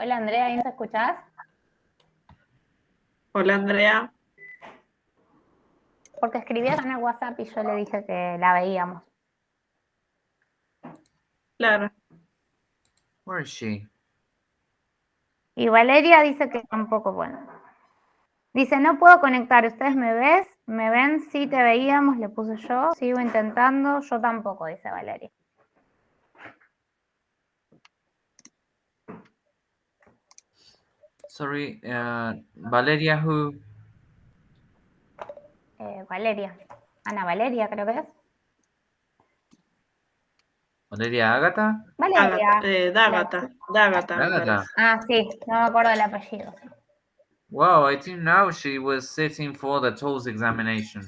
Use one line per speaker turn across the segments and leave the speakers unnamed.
Hola Andrea, ¿ahí nos escuchás?
Hola, Andrea.
Porque escribías en el WhatsApp y yo le dije que la veíamos.
Claro.
Where is she?
Y Valeria dice que tampoco, bueno. Dice, no puedo conectar, ¿ustedes me ves? ¿Me ven? Sí, te veíamos, le puse yo. Sigo intentando, yo tampoco, dice Valeria.
Sorry, Valeria who?
Valeria. Ana Valeria, creo que es.
Valeria Agata?
Valeria.
D'Agata. D'Agata, me
Agata.
parece.
Ah, sí, no me acuerdo el apellido.
Wow, I didn't know she was sitting for the TOLES examination.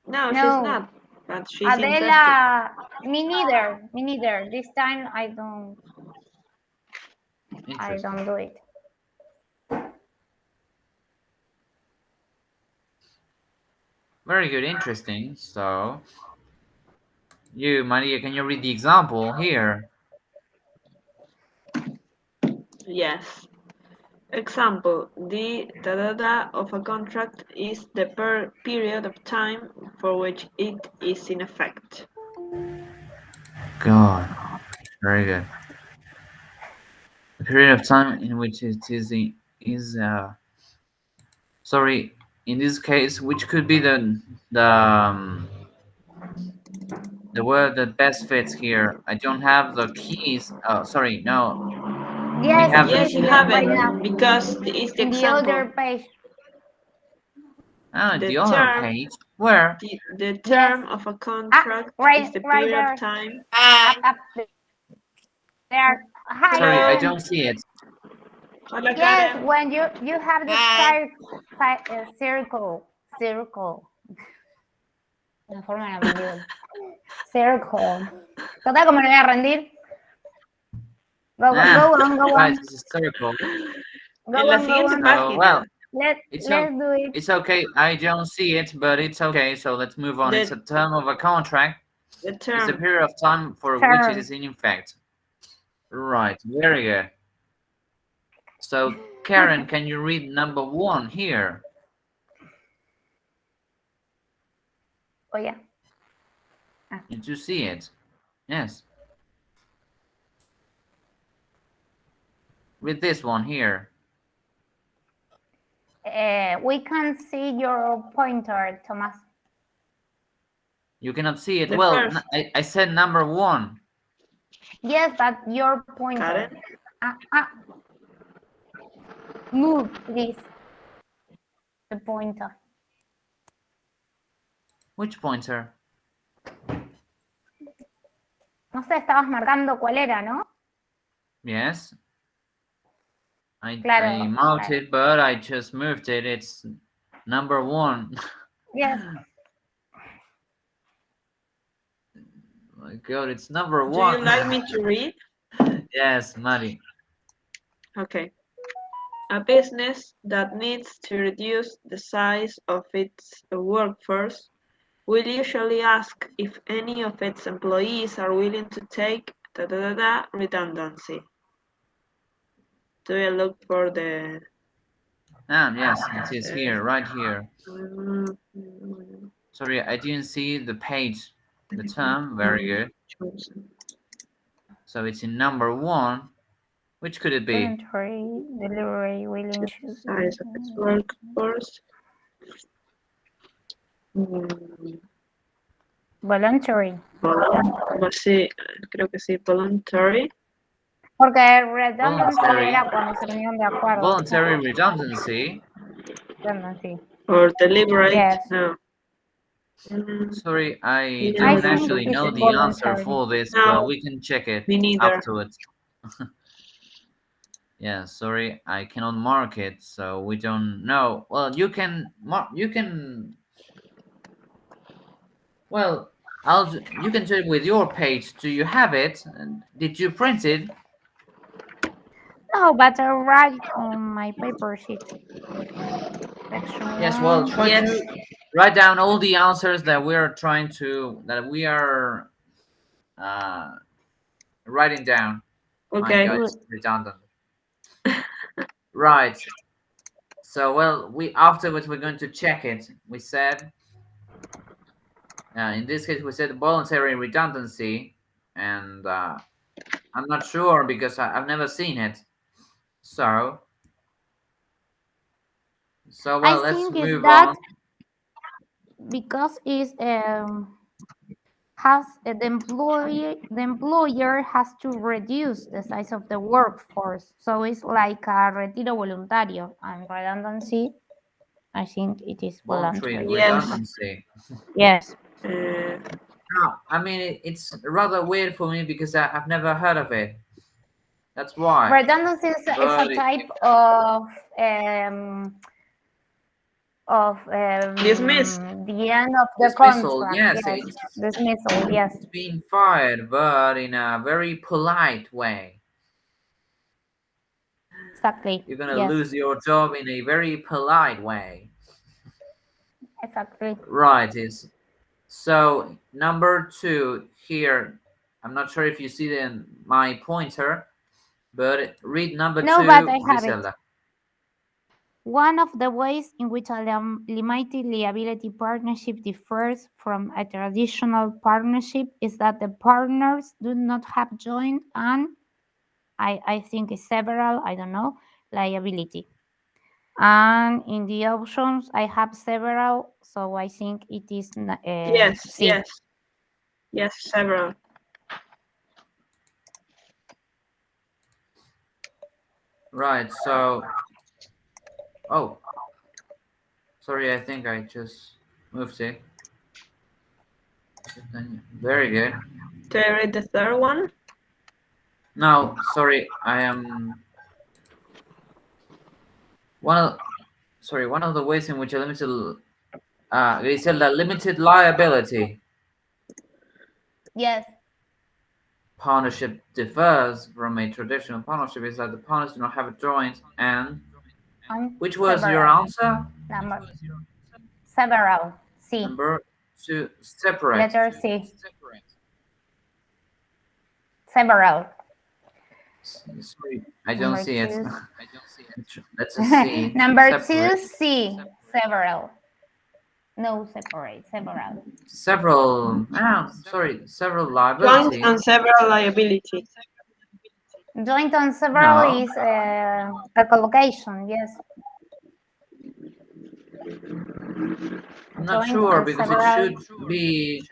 No,
No.
she's not. But she's interested.
Adela, me neither. This time I don't do it.
Very good, interesting. So, you, Maria, can you read the example here?
Yes. Example, the of a contract is the period of time for which it is in effect.
God, very good. The period of time in which it is sorry, in this case, which could be the word that best fits here. I don't have the keys. Oh, sorry, no.
Yes,
have
Yes,
the
you
key.
have
right
it,
now.
because it's the
In the
example.
other page.
The other page. Where?
The term of a contract is the period
there.
of time.
Up there. Hi.
Sorry, I don't see it.
Hola,
Yes,
Karen.
when you have the circle. La forma de la mandíbula. Circle. Total, como me voy a rendir. Go on.
Right, it's a circle.
En la siguiente página.
Well,
let's do it.
It's okay. I don't see it, but it's okay. So let's move on. It's a term of a contract. It's a period of time for which it is in effect. Right, very good. So, Karen, can you read number 1 here?
Oh, yeah.
Did you see it? Yes. Read this one here.
We can see your pointer, Thomas.
You cannot see it. Well, I said number 1.
Yes, but your pointer. Move, please. The pointer.
Which pointer?
No sé, estabas marcando cuál era, ¿no?
Yes. I marked it, but I just moved it. It's number 1.
Yes.
My God, it's number 1.
Do you like me to read?
Yes, Mari.
Okay. A business that needs to reduce the size of its workforce will usually ask if any of its employees are willing to take redundancy. Do you look for the...
Yes, it is here, right here. Sorry, I didn't see the page, the term. Very good. So it's in number 1. Which could it be?
Voluntary delivery willing to
size of its workforce.
Voluntary.
Sí, creo que sí, voluntary.
Porque redundancy era cuando se ponían de acuerdo.
Voluntary redundancy.
Redundancy.
Or deliberate.
Yes.
No.
Sorry, I don't actually know the answer for this, but we can check it afterwards. Yeah, sorry, I cannot mark it, so we don't know. Well, you can mark. You can. Well, you can do it with your page. Do you have it? Did you print it?
No, but I write on my paper sheet.
Yes, well, try to write down all the answers that we are writing down.
Okay.
My God, it's redundant. Right. So, well, afterwards we're going to check it. We said, in this case, we said voluntary redundancy, and I'm not sure because I've never seen it. So well, let's move on.
Because it's the employer has to reduce the size of the workforce, so it's like a retiro voluntario, and redundancy, I think it is voluntary.
Redundancy.
Yes.
No, I mean it's rather weird for me because I've never heard of it. That's why.
Redundancy is a type of
dismiss.
The end of the
dismissal.
contract.
Yes,
Dismissal. Yes.
It's being fired, but in a very polite way.
Exactly.
You're gonna lose your job in a very polite way.
Exactly.
Right. So number 2 here. I'm not sure if you see my pointer, but read number 2,
but I have
Griselda.
it. One of the ways in which a limited liability partnership differs from a traditional partnership is that the partners do not have joint and, I think it's several, I don't know, liability. And in the options, I have several, so I think it is C.
Yes, several.
Right, so... Oh. Sorry, I think I just moved it. Very good.
Do I read the third one?
No, sorry, I am... One of the ways in which a limited... they said that limited liability.
Yes.
Partnership differs from a traditional partnership is that the partners do not have a joint and which was
several.
your answer?
Several. C.
Number 2, separate.
Letter C. Several.
Sorry, I don't see it. Let's see.
Number 2, C. Several. No, separate. Several.
Several. Several liability.
Joint and several liability.
Joint and several is a collocation. Yes.
I'm not sure because it should be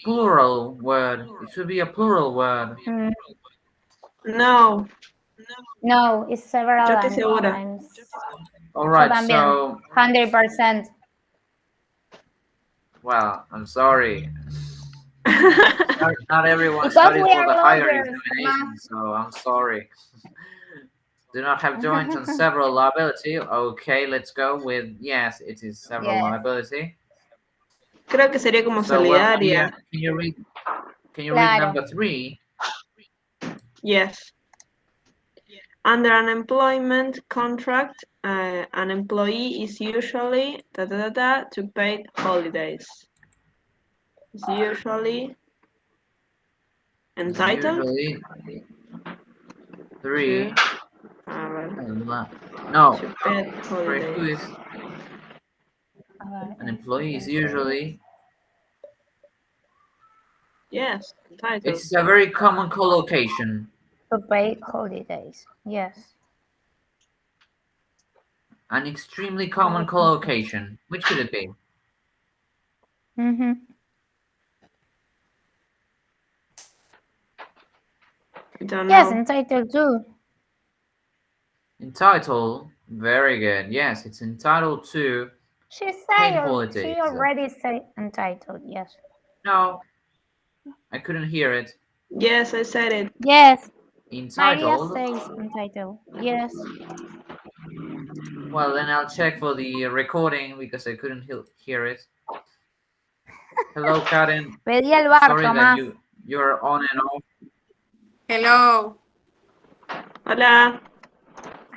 plural word. It should be a plural word.
No.
No, it's several.
Yo estoy segura.
All right, so
100%.
Well, I'm sorry. not everyone studies for the higher examination, so I'm sorry. Do not have joint and several liability. Okay, let's go with yes, it is several liability.
Creo que sería como solidaria.
Can you read number 3?
Yes. Under an employment contract, an employee is usually to paid holidays. Is usually entitled.
Usually 3.
No. To paid holidays.
An employee is usually.
Yes, entitled.
It's a very common collocation.
To pay holidays. Yes.
An extremely common collocation. Which could it be?
Yes, entitled to.
Entitled. Very good. Yes, it's entitled to.
She already said entitled. Yes.
No, I couldn't hear it.
Yes, I said it.
Yes.
Entitled.
Maria says entitled. Yes.
Well, then I'll check for the recording because I couldn't hear it. Hello, Karen.
Pedí el bar,
Sorry
Tomás.
that you're on and off.
Hello.
Hola.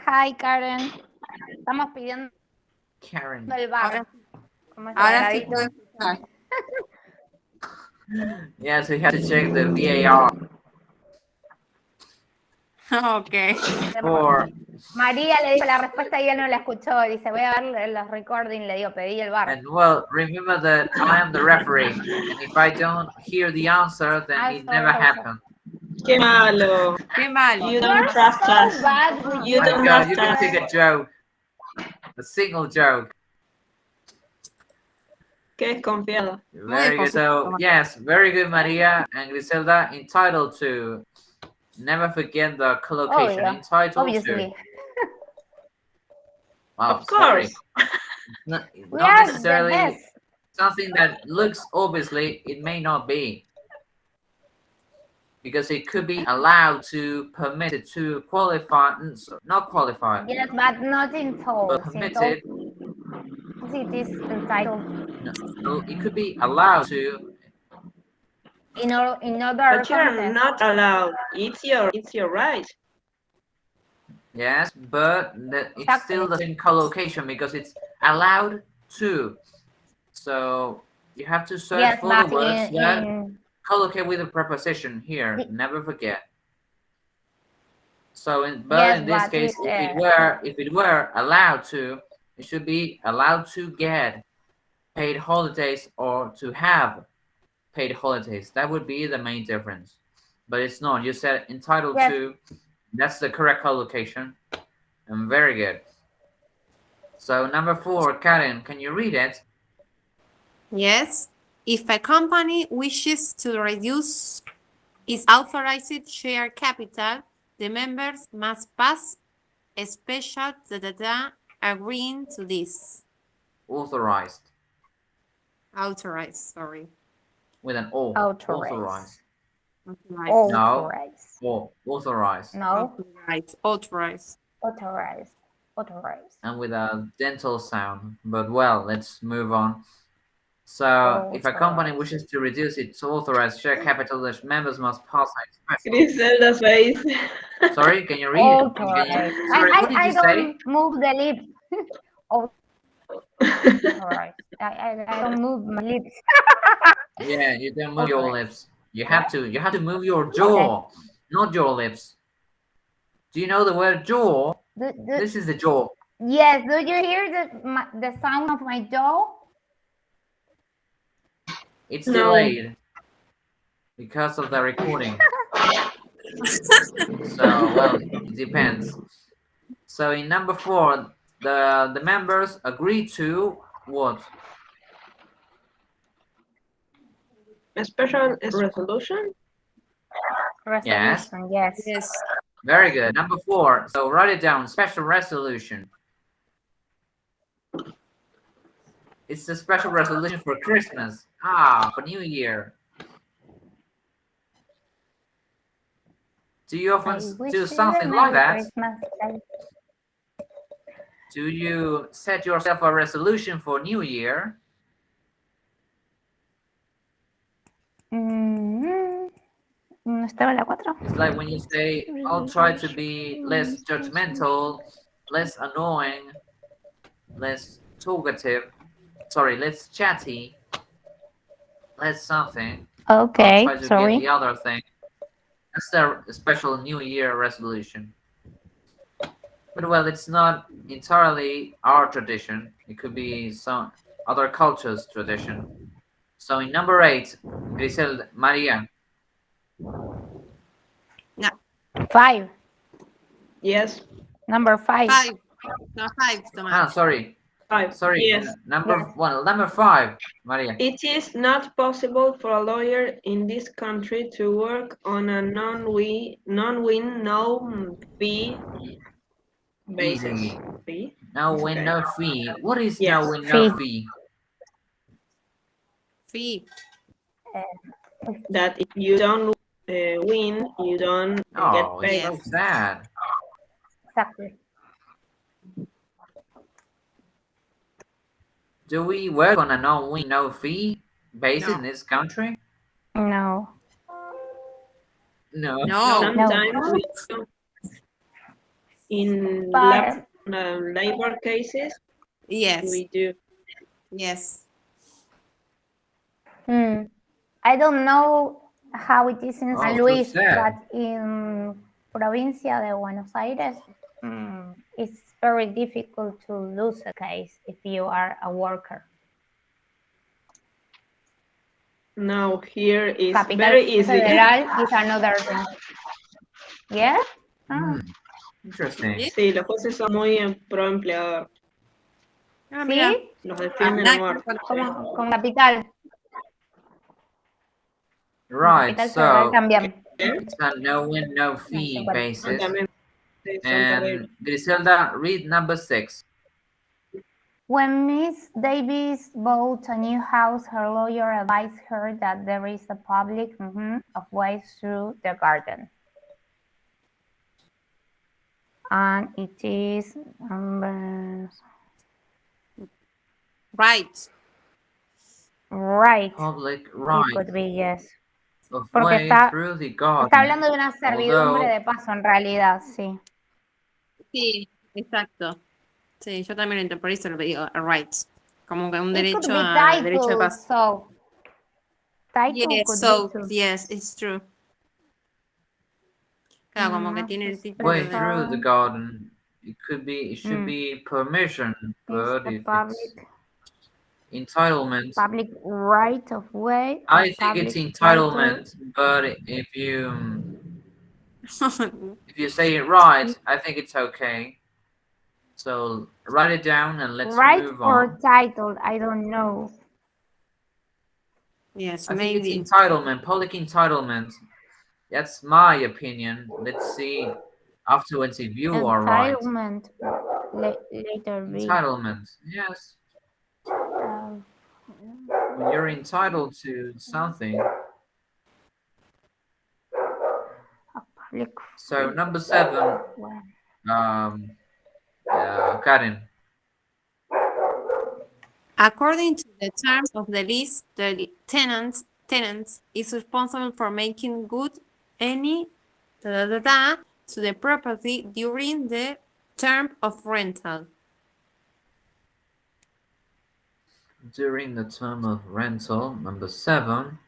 Hi, Karen. Estamos pidiendo
Karen.
el bar.
Ahora sí puedo escuchar.
Yes, we have to check the VAR.
Okay.
For
María le dijo la respuesta y él no la escuchó. Dice, voy a ver los recordings. Le digo, pedí el bar.
and well, remember that I am the referee, and if I don't hear the answer, then it never happened.
Qué malo.
Qué mal.
You don't trust us.
So bad with
You
My
don't
God,
trust
you can
us.
take a joke, a single joke.
Qué desconfiado.
Very good. So yes, very good, Maria and Griselda. Entitled to. Never forget the collocation. Entitled
obviously.
to. Well,
Of course.
Not
Yes,
necessarily
yes.
something that looks obviously. It may not be. Because it could be allowed to, permitted to, qualify, not qualified.
Yes, but not in TOLES.
But permitted.
It is entitled.
No, it could be allowed to.
In other
But you're
context.
not allowed. It's your right.
Yes, but it's still the same collocation because it's allowed to. So you have to search for the words that collocate with a preposition here. Never forget. So, in this case, if it were allowed to, it should be allowed to get paid holidays or to have paid holidays. That would be the main difference. But it's not. You said entitled to. That's the correct collocation. And very good. So number 4, Karen, can you read it?
Yes. If a company wishes to reduce its authorized share capital, the members must pass a special agreeing to this.
Authorized.
Authorized, sorry.
With an O.
Authorized.
Authorized.
No. O. Authorized.
No.
Authorized.
Authorized. Authorized.
And with a dental sound. But well, let's move on. So, if a company wishes to reduce its authorized share capital, the members must pass a special.
Griselda's face.
Sorry, can you read? Sorry, what did you say?
I don't move the lips. Authorized. I don't move my lips.
Yeah, you don't move your lips. You have to move your jaw, not your lips. Do you know the word jaw? This is the jaw.
Yes. Do you hear the sound of my jaw?
It's delayed because of the recording. So, well, it depends. So in number 4, the members agree to what?
A special resolution?
Yes.
Yes.
Very good. Number 4. So write it down. Special resolution. It's a special resolution for Christmas. For New Year. Do you often do something like that? Do you set yourself a resolution for New Year?
Estaba la 4.
It's like when you say, I'll try to be less judgmental, less annoying, less talkative, less chatty, less something.
Okay,
I'll try to get the other thing. That's the special New Year resolution. But well, it's not entirely our tradition. It could be some other culture's tradition. So in number 8, Griselda, Maria.
No.
5.
Yes.
Number 5.
5. No, 5, Tomás.
Sorry.
5.
Sorry.
Yes.
Number 5, Maria.
It is not possible for a lawyer in this country to work on a non-win, no-fee basis. Fee?
No win, no fee. What is no win, no fee?
Fee.
That if you don't win, you don't get paid.
It's so sad.
Exactly.
Do we work on a no win, no fee basis in this country?
No.
No.
Sometimes we do. In labor cases, we do.
Yes.
I don't know how it is in San Luis,
sad.
but in provincia de Buenos Aires, it's very difficult to lose a case if you are a worker.
No, here is
Capital
very easy.
Federal is another thing. Yes?
Interesting.
Sí, los jueces son muy pro empleador.
¿Sí?
Los defienden a muerte.
Como capital.
Right,
Capital Federal
so
también.
it's a no-win, no-fee basis.
Sí,
And Griselda, read number 6.
When Miss Davis bought a new house, her lawyer advised her that there is a public of ways through the garden. And it is number...
Right.
Right.
Public right.
It could be, yes.
Of
Porque
way
está
through the garden.
Está hablando de una servidumbre
Although,
de paso, en realidad, sí.
Sí, exacto. Sí, yo también lo interpreto, lo digo, a right. Como que un derecho a derecho de paso.
So, title
Yes,
could
so,
be too.
yes, it's true. Claro, como que tiene el título
way
de...
through the garden. It could be, it should be permission, but if it's entitlement.
Public right of way.
I think it's entitlement, but if you say it right, I think it's okay. So write it down and let's move on.
Right or titled, I don't know.
Yes,
I
maybe.
think it's entitlement, public entitlement. That's my opinion. Let's see afterwards if you are right.
Entitlement. Later be.
Entitlement, yes. When you're entitled to something. So number 7, Karen.
According to the terms of the lease, the tenant is responsible for making good any to the property during the term of rental.
During the term of rental, number 7.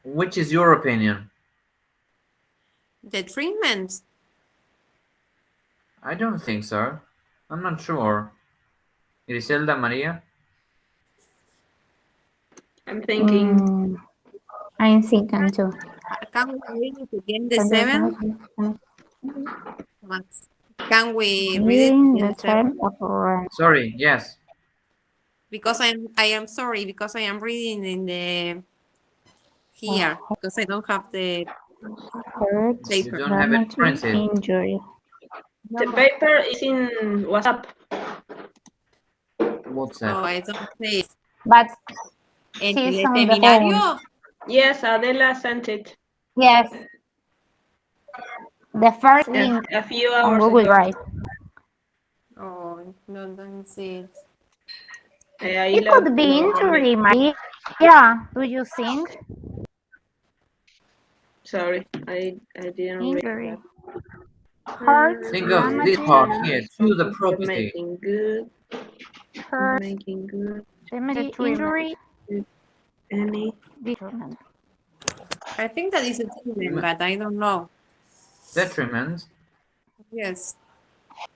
Which is your opinion?
The treatment?
I don't think so. I'm not sure. Griselda, Maria?
I'm thinking.
I'm thinking too.
Can we read it again, the 7? Can we read it again, the 7?
Sorry, yes.
Because I am sorry, because I am reading in the here, because I don't have the
You don't have it printed.
Injury.
The paper is in WhatsApp.
WhatsApp.
Oh, I don't see it.
But
¿En
she's
el
on the
seminario?
phone.
Yes, Adela sent it.
Yes. The first link
A few
on
hours
Google
ago.
Drive.
Oh, no, don't see it.
It could be injury, Maria. Yeah, do you think?
Sorry, I didn't
Injury.
read
Hurt.
Think of this part here, to the property.
Making good.
Hurt.
Making good.
Injury.
Any.
Detriment.
I think that is a treatment, but I don't know.
Detriment?
Yes.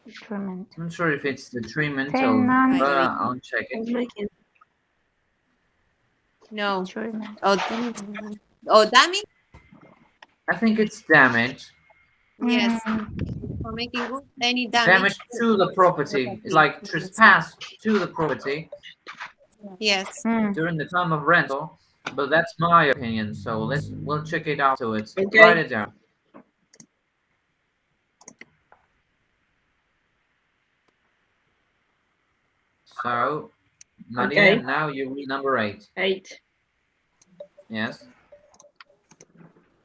Detriment.
I'm not sure if it's detriment
Tenant.
but I'll check it.
No.
Detriment.
Oh, damage?
I think it's damage.
Yes. For making good any damage.
Damage to the property. It's like trespass to the property.
Yes.
During the time of rental. But that's my opinion, so we'll check it afterwards.
Okay.
Write it down. So, Maria,
Okay.
now you read number 8.
8.
Yes.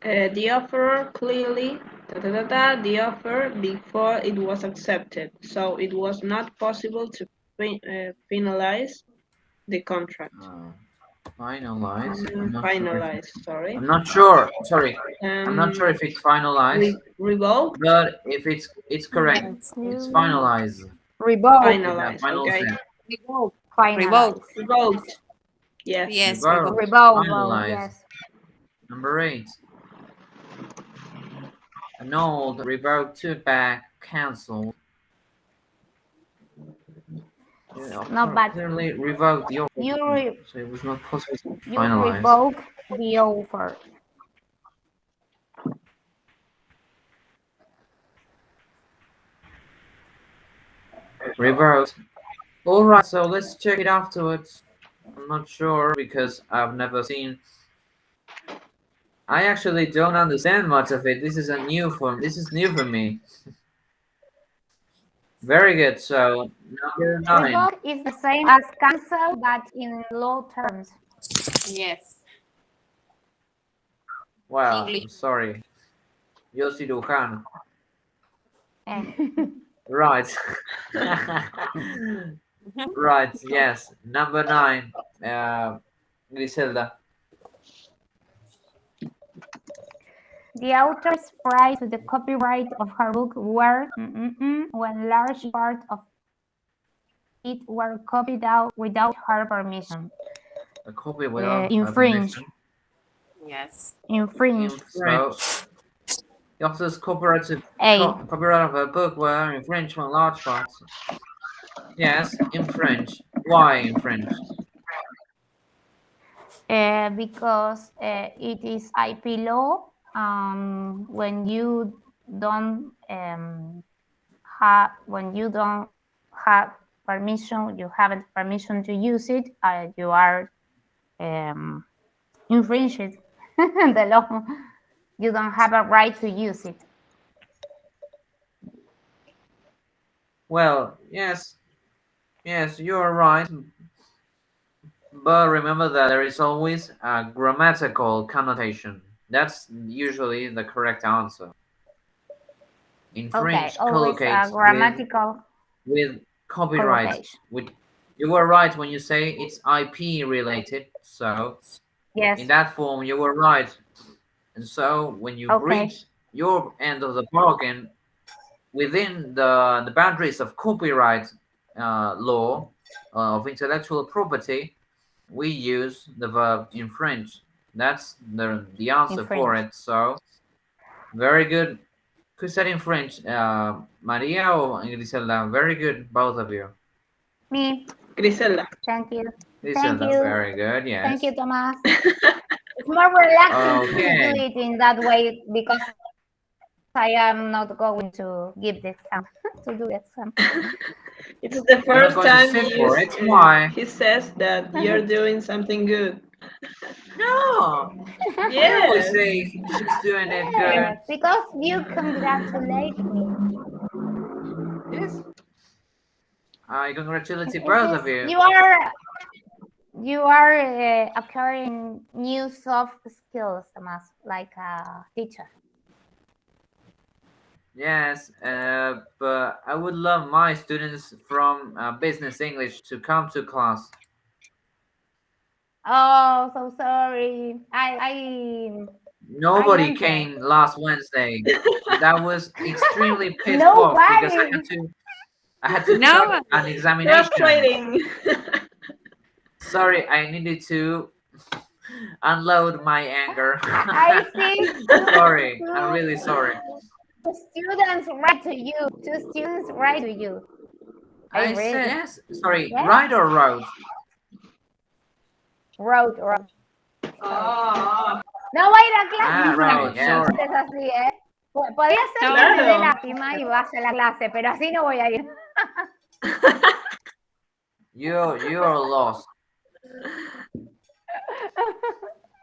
The offer clearly the offer before it was accepted, so it was not possible to finalize the contract.
Finalize.
Sorry.
I'm not sure. Sorry. I'm not sure if it's finalized.
Revoke.
But if it's correct, it's finalized.
Revoke.
Finalized. Okay.
Revoke.
Finalize.
Revoked. Yes.
Yes,
Revoked.
Revoked.
Finalized.
Yes.
Number 8. Annulled, revoked, took back, cancelled.
Not bad.
Clearly revoked the offer, so it was not possible to finalize.
You revoke the offer.
Revoked. Alright, so let's check it afterwards. I'm not sure because I've never seen. I actually don't understand much of it. This is new for me. Very good. So number 9.
Revoke is the same as cancel, but in law terms.
Yes.
Wow,
English.
I'm sorry. Yo cirujano.
Eh.
Right. Right, yes. Number 9. Griselda.
The author's rights to the copyright of her book were, when large part of it were copied out without her permission.
A copy without
infringe.
permission.
Yes.
Infringe.
So, the author's copyright of a book were infringed on large parts. Yes, infringe. Why infringe?
Because it is IP law. When you don't have permission, you haven't permission to use it. You are infringing the law. You don't have a right to use it.
Well, yes, you're right. But remember that there is always a grammatical connotation. That's usually the correct answer. Infringe collocates
grammatical
with copyright. You were right when you say it's IP related. So
yes,
in that form, you were right. And so when you breach your end of the bargain within the boundaries of copyright law of intellectual property, we use the verb infringe. That's the answer for it. So very good. Who said infringe? Maria or Griselda? Very good, both of you.
Me.
Griselda.
Thank you.
Griselda,
Thank you.
very good, yes.
Thank you, Thomas. It's more relaxing to do it in that way because I am not going to give the exam, to do the exam.
It's the first time he says that you're doing something good.
No.
Yes.
I always say she's doing it good.
Because you congratulate me.
Yes. I congratulate both of you.
You are acquiring new soft skills, Thomas, like a teacher.
Yes, but I would love my students from business English to come to class.
Oh, so sorry.
Nobody came last Wednesday. That was extremely pissed off because I had to do an examination.
Frustrating.
Sorry, I needed to unload my anger.
I see.
Sorry, I'm really sorry.
The students write to you. Two students write to you.
I said yes. Sorry, yes. Write or wrote?
Wrote. No va a ir a clase.
Wrote, yes.
Es así, ¿eh? Podría ser que me dé lástima y vaya a la clase, pero así no voy a ir.
You're lost.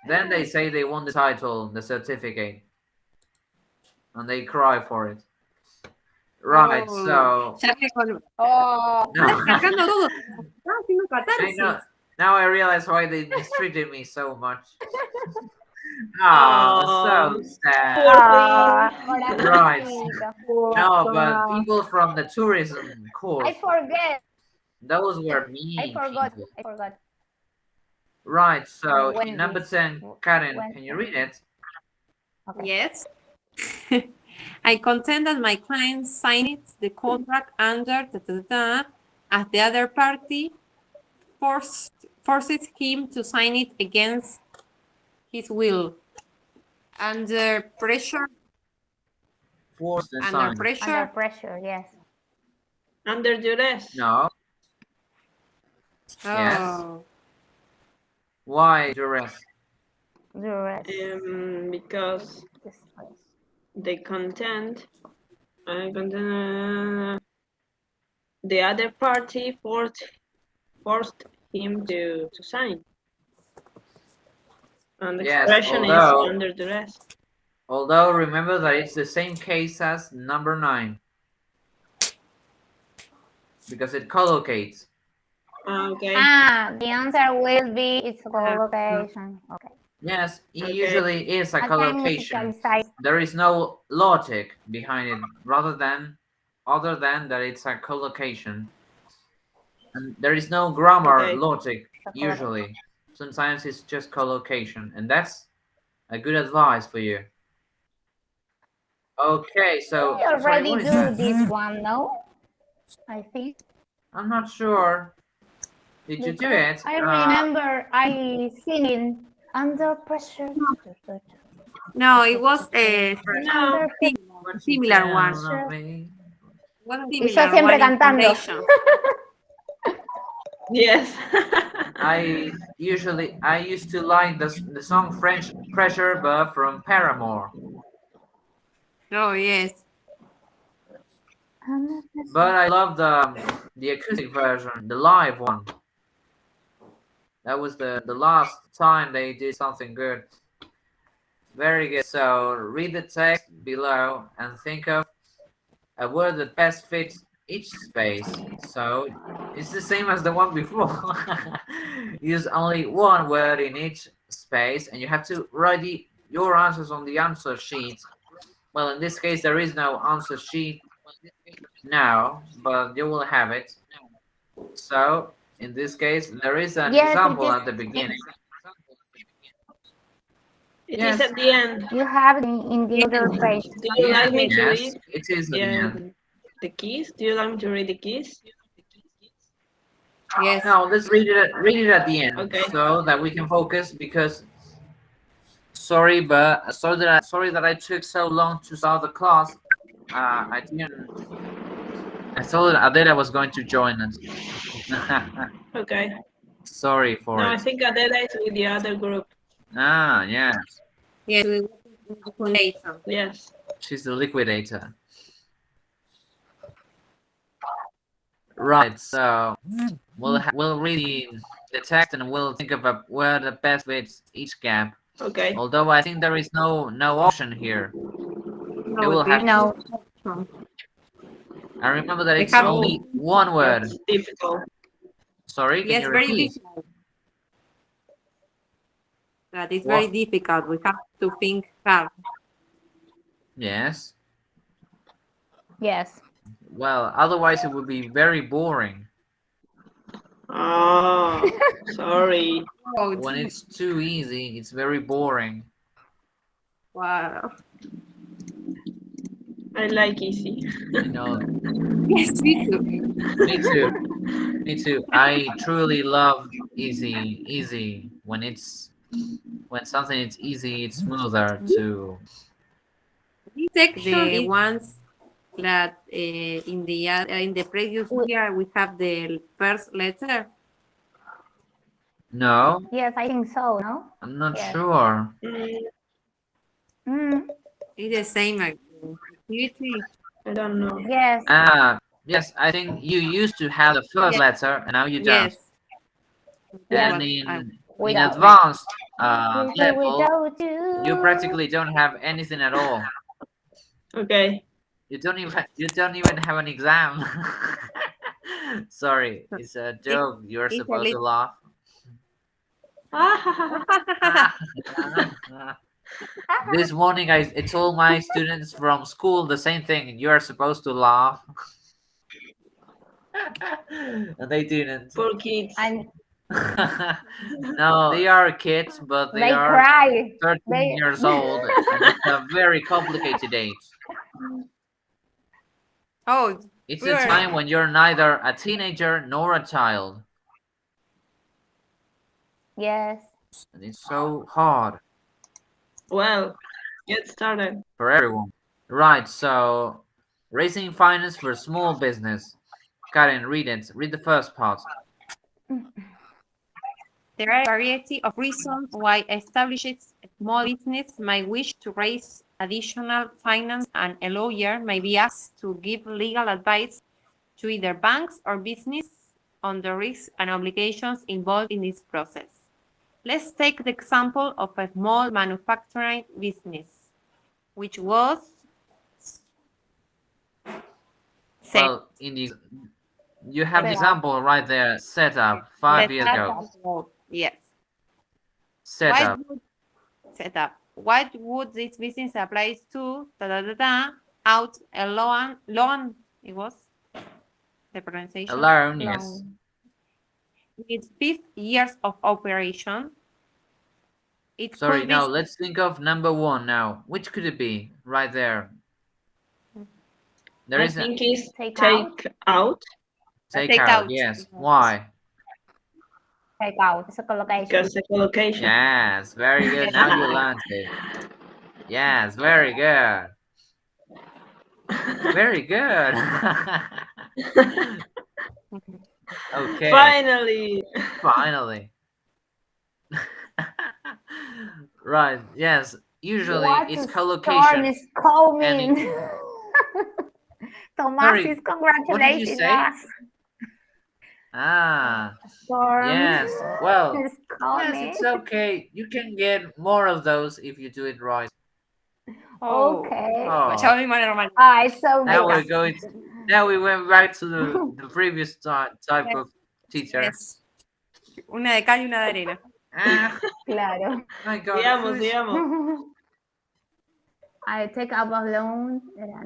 Then they say they won the title, the certificate, and they cry for it. Right, so. Now I realize why they mistreated me so much. Oh, so sad. Right. No, but people from the tourism course.
I forget.
Those were mean.
I forgot.
Right, so in number 10, Karen, can you read it?
Okay. Yes. I contend that my client signed the contract under as the other party forces him to sign it against his will. Under pressure.
Forced and
Under
signed.
pressure.
Under pressure, yes.
Under duress.
No.
Oh.
Yes. Why duress?
Duress.
Because the content, the other party forced him to sign. And the expression is under duress.
Although remember that it's the same case as number 9. Because it collocates.
Okay.
The answer will be its collocation. Okay.
Yes, it usually is a collocation. There is no logic behind it, other than that it's a collocation. And there is no grammar logic usually. Sometimes it's just collocation, and that's a good advice for you. Okay, so
we already do this one, no? I think.
I'm not sure. Did you do it?
I remember I singing under pressure.
No, it was a similar one.
Y yo siempre cantando.
Yes.
I used to like the song French Pressure, but from Paramore.
Oh yes.
But I love the acoustic version, the live one. That was the last time they did something good. Very good. So read the text below and think of a word that best fits each space. So it's the same as the one before. Use only one word in each space, and you have to write your answers on the answer sheet. Well, in this case, there is no answer sheet now, but you will have it. So in this case, there is an example at the beginning.
It is at the end.
You have it in the other page.
Do you like me to read?
It is at the end.
The keys? Do you like me to read the keys?
Yes.
No, let's read it at the end, so that we can focus. Because sorry that I took so long to start the class. I thought Adela was going to join us.
Okay.
Sorry for it.
No, I think Adela is with the other group.
Ah, yes.
Yes.
Yes.
She's the liquidator. Right. So we'll read the text and we'll think of where the best fits each gap.
Okay.
Although I think there is no option here.
No,
you will have
no.
I remember that it's only one word.
That's difficult.
Sorry, can you repeat?
That is very difficult. We have to think hard.
Yes.
Yes.
Well, otherwise it would be very boring.
Oh, sorry.
When it's too easy, it's very boring.
Wow.
I like easy.
You know.
Yes, me too.
Me too. Me too. I truly love easy. When something is easy, it's smoother too.
The ones that in the previous year we have the first letter.
No.
Yes, I think so. No.
I'm not sure.
It's the same activity.
I don't know.
Yes.
Yes. I think you used to have the first letter, and now you don't.
Yes.
And in advanced level, you practically don't have anything at all.
Okay.
You don't even have an exam. Sorry, it's a joke. You're supposed to laugh. This morning I told my students from school the same thing. You are supposed to laugh. And they didn't.
Poor kids.
No, they are kids, but they are
cry.
13 years old, and it's a very complicated age.
Oh,
it's a time when you're neither a teenager nor a child.
Yes.
And it's so hard.
Well, get started.
For everyone. Right, so raising finance for small business. Karen, read it. Read the first part.
There are a variety of reasons why established small business might wish to raise additional finance, and a lawyer may be asked to give legal advice to either banks or business on the risks and obligations involved in this process. Let's take the example of a small manufacturing business, which was
Well, you have the example right there. Set up 5 years ago.
Yes.
Set
up. What would this business apply to? Out a loan. It was the pronunciation.
A loan, yes.
Its 5 years of operation.
Sorry, no. Let's think of number 1 now. Which could it be? Right there.
I think it's take out.
Take out, yes. Why?
Take out. It's a collocation.
Because a collocation.
Yes, very good. Now you learned it. Yes, very good. Very good. Okay. Finally. Right. Yes. Usually it's collocation.
Is coming. Tomás is congratulating
what did you say?
us.
Yes. Well, yes, it's okay. You can get more of those if you do it right.
Okay.
It's
so
now we're going. Now we went back to the previous type of teacher.
Yes. Una de cal y una de arena.
Claro.
My God.
Digamos.
I take up a loan.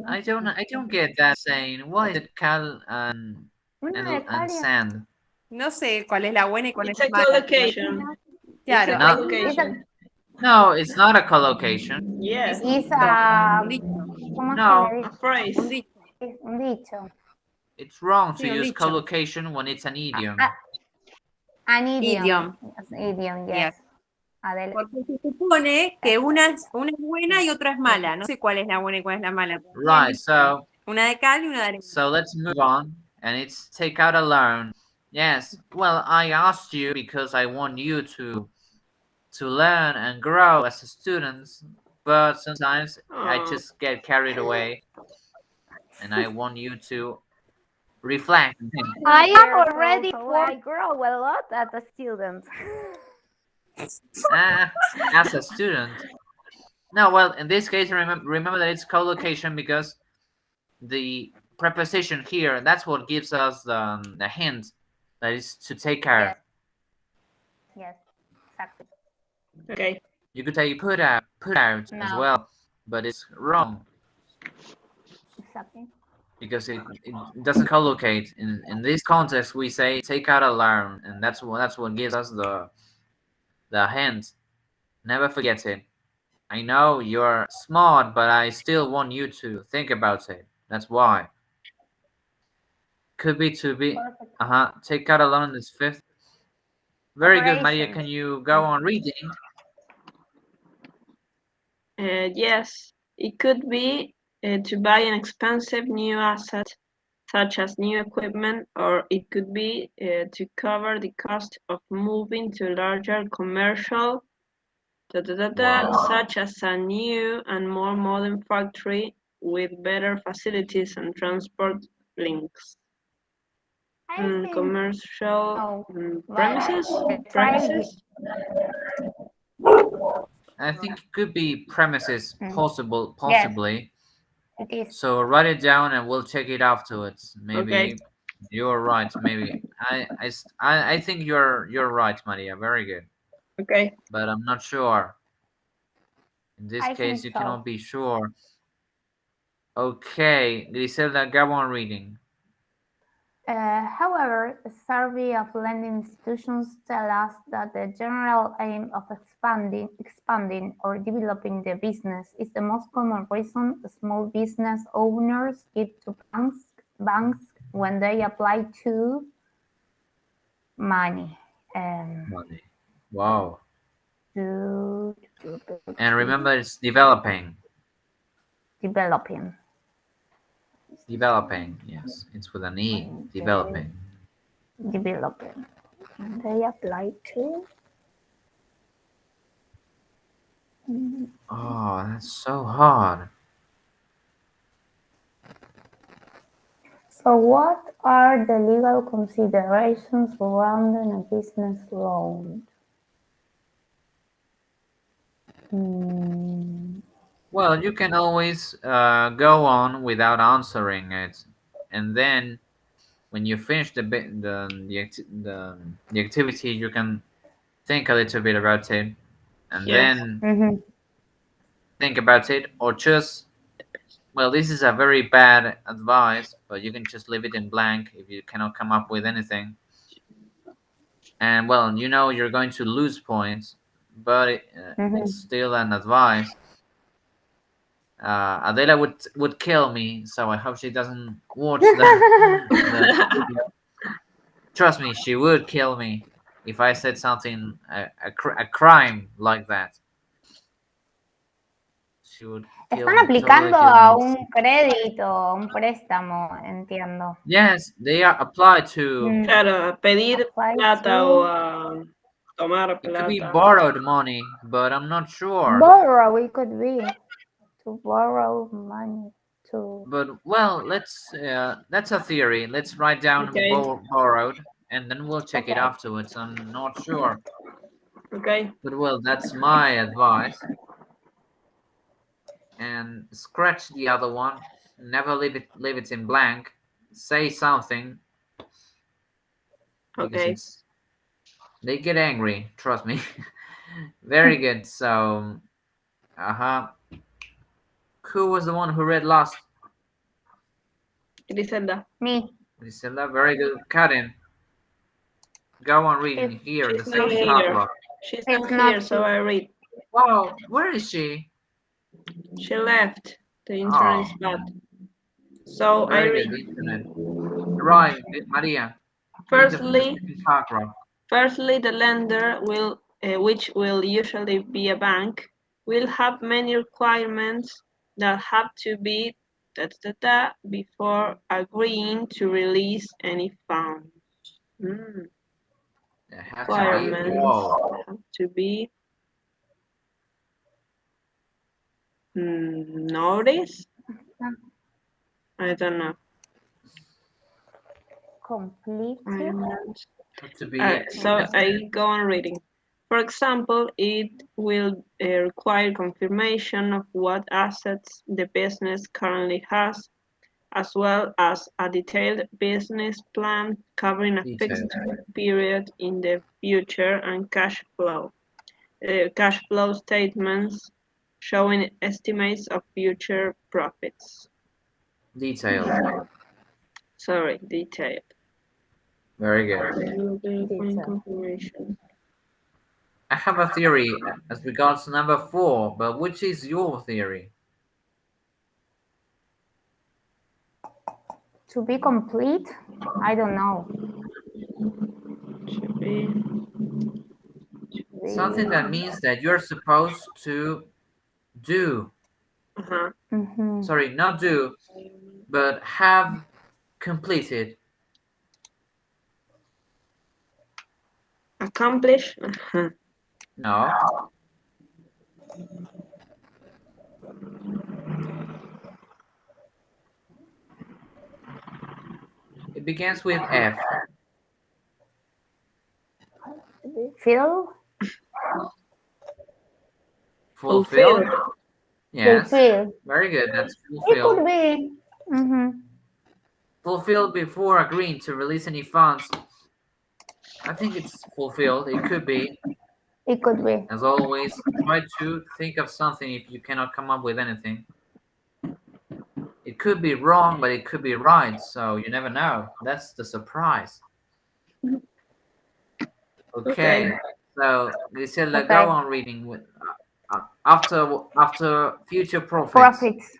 I don't get that saying. Why is it cal and sand?
No sé cuál es la buena y cuál es
la mala. Collocation.
Claro.
No, it's not a collocation.
Yes.
It's a
phrase.
Un dicho.
It's wrong to use collocation when it's an idiom.
An idiom. Idiom, yes.
Porque se supone que una es buena y otra es mala. No sé cuál es la buena y cuál es la mala.
Right, so
una de cal y una de arena.
So let's move on, and it's take out a loan. Yes, well, I asked you because I want you to learn and grow as a student, but sometimes I just get carried away, and I want you to reflect.
I am already I grow a lot as a student.
As a student. No, well, in this case, remember that it's collocation because the preposition here, that's what gives us the hint that is to take care.
Yes, exactly.
Okay.
You could say put out as well, but it's wrong.
Exactly.
Because it doesn't collocate. In this context, we say take out a loan, and that's what gives us the hint. Never forget it. I know you're smart, but I still want you to think about it. That's why. Could be to be. Take out a loan is 5th. Very good, Maria. Can you go on reading?
Yes, it could be to buy an expensive new asset, such as new equipment, or it could be to cover the cost of moving to a larger commercial, such as a new and more modern factory with better facilities and transport links. Commercial premises?
I think it could be premises, possibly.
Yes.
So write it down and we'll check it afterwards. Maybe you're right. Maybe I think you're right, Maria. Very good.
Okay.
But I'm not sure. In this case, you cannot be sure. Okay, Griselda, go on reading.
However, a survey of lending institutions tell us that the general aim of expanding or developing the business is the most common reason small business owners give to banks when they apply to money.
Wow. And remember, it's developing.
Developing.
Developing, yes. It's with an E. Developing.
Developing. And they apply to.
Oh, that's so hard.
So what are the legal considerations surrounding a business loan?
Well, you can always go on without answering it, and then when you finish the activity, you can think a little bit about it, and then think about it, or just, well, this is a very bad advice, but you can just leave it in blank if you cannot come up with anything. And well, you know you're going to lose points, but it's still an advice. Adela would kill me, so I hope she doesn't watch the video. Trust me, she would kill me if I said something a crime like that. She would
Están aplicando a un crédito, un préstamo, entiendo.
Yes, they are applied to.
Claro, pedir plata o tomar plata.
It could be borrowed money, but I'm not sure.
Borrow, it could be to borrow money to.
But well, that's a theory. Let's write down borrowed, and then we'll check it afterwards. I'm not sure.
Okay.
But well, that's my advice. And scratch the other one. Never leave it in blank. Say something. Because they get angry. Trust me. Very good. So, who was the one who read last?
Griselda.
Me.
Griselda, very good. Karin, go on reading here. The same paragraph.
She's not here, so I read.
Wow, where is she?
She left. The internet is bad. So
very
I read.
Good, the internet. Right, Maria.
Firstly, the lender will, which will usually be a bank, will have many requirements that have to be before agreeing to release any funds. Requirements have to be notice. I don't know.
Complete.
So I go on reading. For example, it will require confirmation of what assets the business currently has, as well as a detailed business plan covering a fixed period in the future and cash flow statements showing estimates of future profits.
Detailed.
Sorry, detailed.
Very good. I have a theory as regards number 4, but which is your theory?
To be complete? I don't know.
Something that means that you're supposed to do. Sorry, not do, but have completed.
Accomplish?
No. It begins with F.
Fill?
Fulfill? Yes.
Fulfill.
Very good. That's fulfill.
It could be.
Fulfilled before agreeing to release any funds. I think it's fulfilled. It could be.
It could be.
As always, try to think of something if you cannot come up with anything. It could be wrong, but it could be right, so you never know. That's the surprise. Okay. So, Griselda, go on reading with after future profits.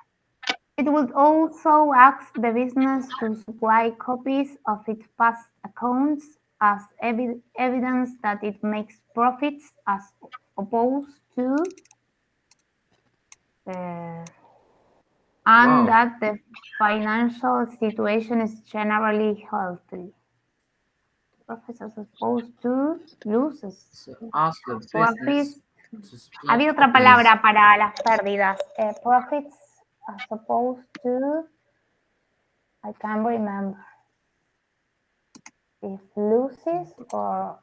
It would also ask the business to supply copies of its past accounts as evidence that it makes profits as opposed to and that the financial situation is generally healthy. Profits as opposed to losses.
So ask the
Profits.
business to split
Había otra palabra para las pérdidas. Profits as opposed to, I can't remember. If losses or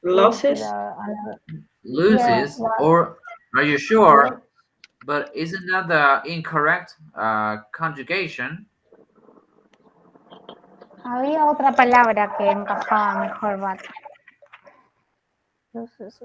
losses?
Loses,
yeah,
or are you sure? But isn't that the incorrect conjugation?
Había otra palabra que encajaba mejor, but losses.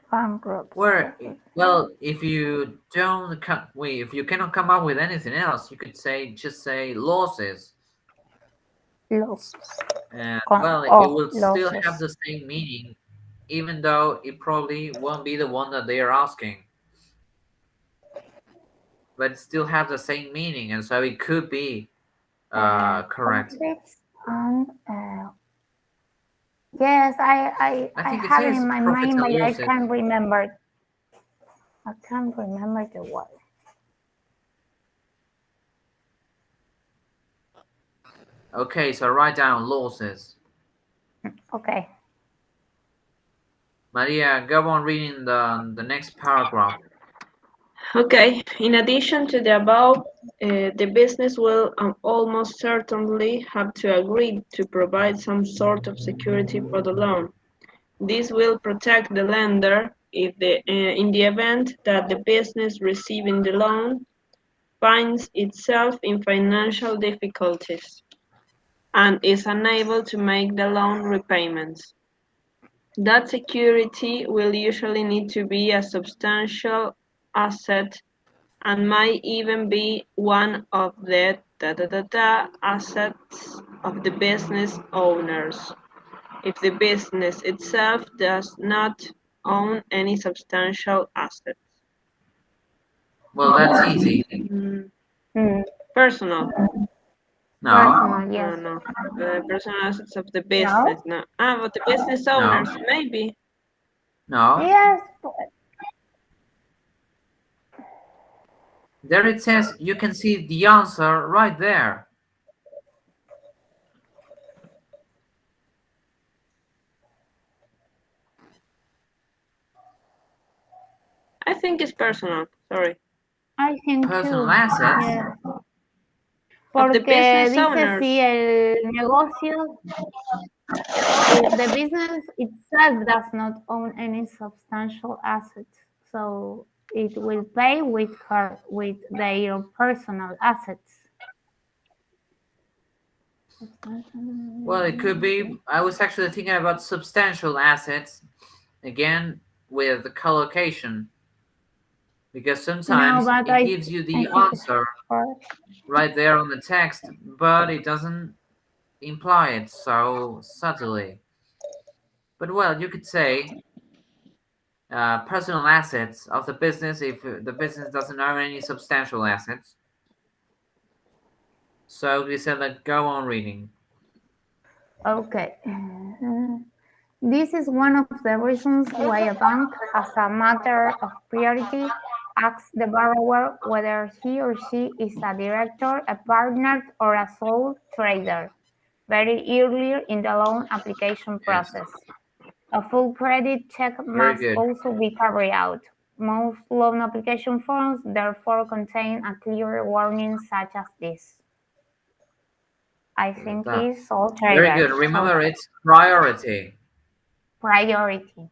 Bankrupt.
Well, if you cannot come up with anything else, you could just say losses.
Losses.
And well, it will still have the same meaning, even though it probably won't be the one that they are asking. But it still has the same meaning, and so it could be correct.
And, yes, I have it in my mind, but I can't remember. I can't remember the word.
Okay, so write down losses.
Okay.
Maria, go on reading the next paragraph.
Okay, in addition to the above, the business will almost certainly have to agree to provide some sort of security for the loan. This will protect the lender if in the event that the business receiving the loan finds itself in financial difficulties and is unable to make the loan repayments. That security will usually need to be a substantial asset and might even be one of the assets of the business owners, if the business itself does not own any substantial assets.
Well, that's easy.
Personal.
No.
Personal, yes.
No. The personal assets of the business. No. But the business owners, maybe.
No.
Yes.
There it says you can see the answer right there.
I think it's personal. Sorry.
I think
personal
too.
assets.
Yeah.
Porque
dice si el negocio, if the business itself does not own any substantial assets, so it will pay with their personal assets.
Well, it could be. I was actually thinking about substantial assets, again, with the collocation. Because sometimes it gives you the answer right there on the text, but it doesn't imply it so subtly. But well, you could say personal assets of the business if the business doesn't own any substantial assets. So we said that go on reading.
Okay. This is one of the reasons why a bank, as a matter of priority, asks the borrower whether he or she is a director, a partner, or a sole trader very early in the loan application process. A full credit check must also be carried out. Most loan application forms therefore contain a clear warning such as this. I think it's sole trader.
Very good. Remember, it's priority.
Priority.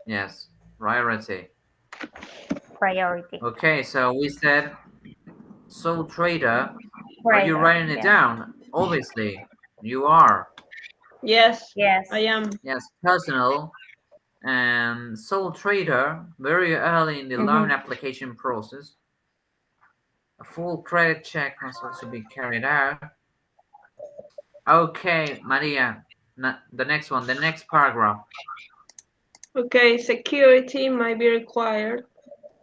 Yes, priority.
Priority.
Okay, so we said sole trader. Are you writing it down? Obviously, you are.
Yes, I am.
Yes, personal and sole trader very early in the loan application process. A full credit check must also be carried out. Okay, Maria, the next one, the next paragraph.
Okay, security might be required.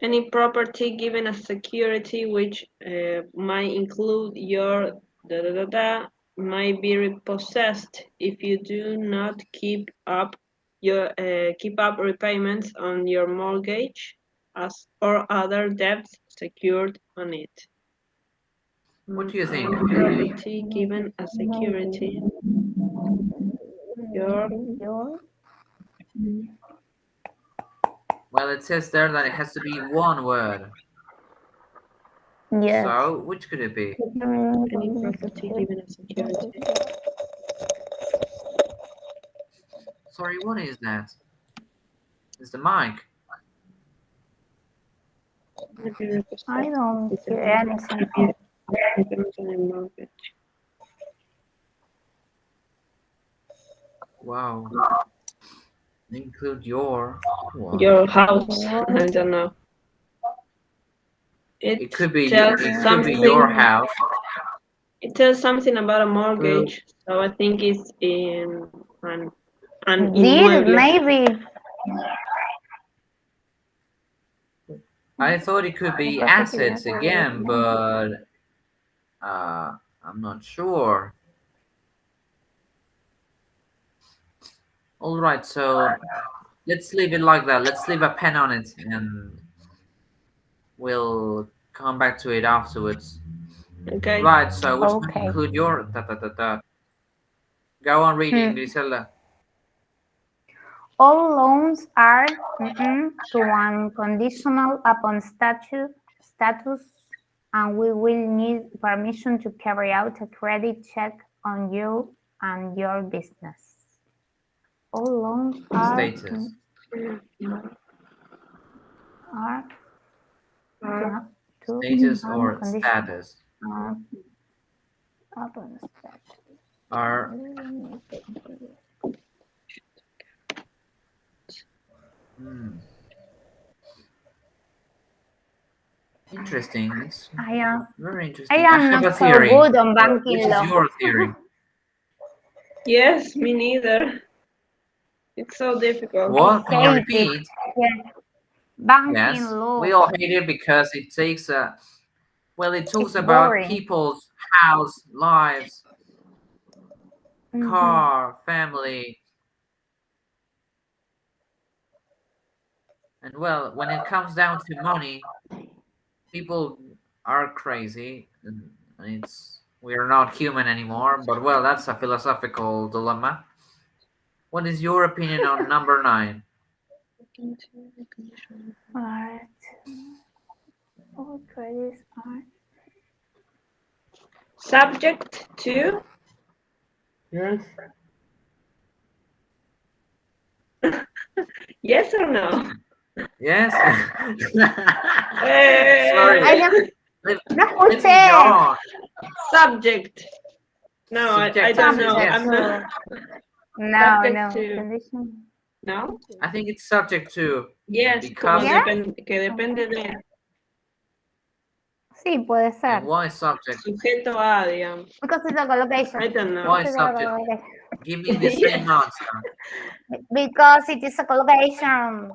Any property given as security, which might include your might be repossessed if you do not keep up repayments on your mortgage or other debts secured on it.
What do you think?
Property given as security.
Well, it says there that it has to be one word.
Yes.
So, which could it be?
Any property given as security.
Sorry, what is that? It's the mic.
I don't hear anything.
Wow. Include your
house. I don't know.
It could be
something,
your house.
It tells something about a mortgage, so I think it's in an
Deal, maybe.
I thought it could be assets again, but I'm not sure. All right, so let's leave it like that. Let's leave a pen on it, and we'll come back to it afterwards.
Okay.
Right. So which one include your Go on reading, Grisela.
All loans are to unconditional upon status, and we will need permission to carry out a credit check on you and your business. All loans are
status. Status or status.
Upon status.
Are interesting. It's very interesting.
I am not so good on banking law.
Which is your theory?
Yes, me neither. It's so difficult.
What? Can you repeat?
Yes. Banking law.
We all hate it because it takes it talks about
boring.
people's house, lives, car, family. And well, when it comes down to money, people are crazy, and we're not human anymore. But well, that's a philosophical dilemma. What is your opinion on number 9?
All credits are
subject to.
Yes.
Yes or no?
Yes.
Sorry. Subject. No, I don't know.
Yes.
I'm not. No.
I think it's subject to.
Yes,
because
que depende de.
Sí, puede ser.
And why subject?
Sujeto a, digamos.
Because it's a collocation.
I don't know.
Why subject? Give me the same answer.
Because it is a collocation.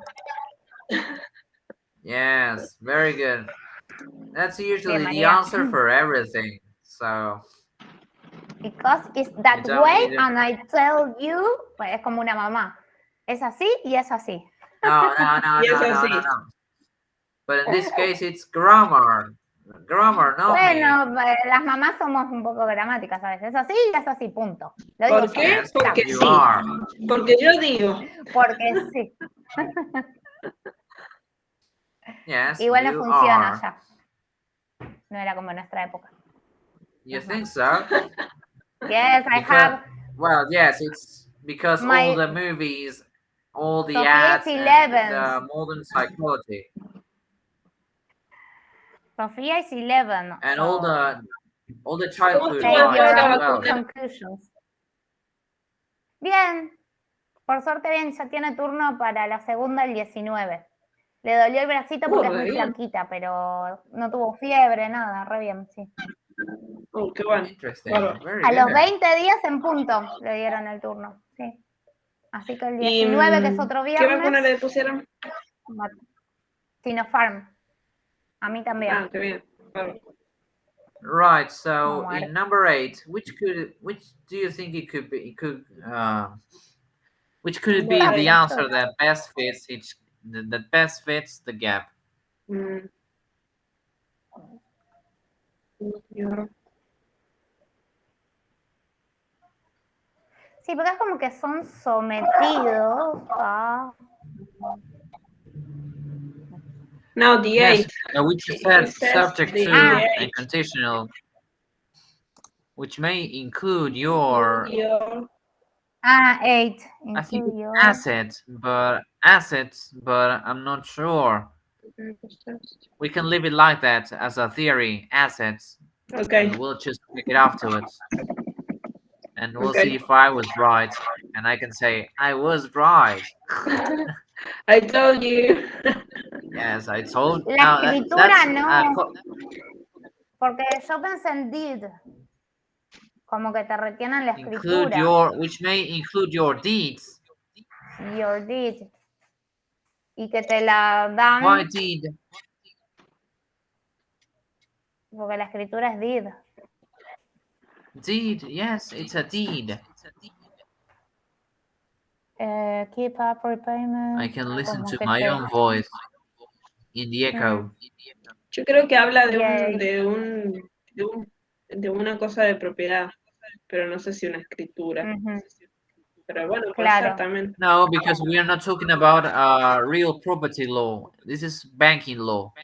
Yes, very good. That's usually the answer for everything. So.
Because it's that way, and I tell you, pues es como una mamá. Es así y es así.
No. But in this case, it's grammar. Grammar, no.
Bueno, las mamás somos un poco gramáticas a veces. Es así y es así, punto.
¿Por qué? Porque sí. Porque yo digo.
Porque sí.
Yes,
igual no funciona ya. No era como en nuestra época.
You think so?
Yes, I have.
Well, yes, it's because all the movies, all the ads, and the modern psychology.
Sofía is 11.
And all the childhood
conclusions. Bien. Por suerte bien, ya tiene turno para la segunda el 19. Le dolió el bracito porque es muy flaquita, pero no tuvo fiebre, nada, re bien, sí.
Qué bueno.
A los 20 días en punto le dieron el turno, sí. Así que el 19, que es otro viernes.
¿Qué vacuna le pusieron?
Sinopharm. A mí también.
Ah, qué bien. Claro.
Right. So in number 8, which do you think it could be? Which could it be the answer that best fits that best fits the gap?
Sí, porque es como que son sometidos a...
No, the 8.
Which said subject to and conditional, which may include your
8.
I think assets, but I'm not sure. We can leave it like that as a theory, assets.
Okay.
And we'll just pick it afterwards. And we'll see if I was right. And I can say, I was right.
I told you.
Yes, I told you.
La escritura no. Porque yo pensé en did. Como que te retienen la escritura.
Which may include your deeds.
Your deed. Y que te la dan.
Why deed?
Porque la escritura es did.
Deed, yes, it's a deed.
Keep up repayment.
I can listen to my own voice in the echo.
Yo creo que habla de una cosa de propiedad, pero no sé si una escritura. Pero bueno, puede ser también.
No, because we are not talking about real property law. This is banking law.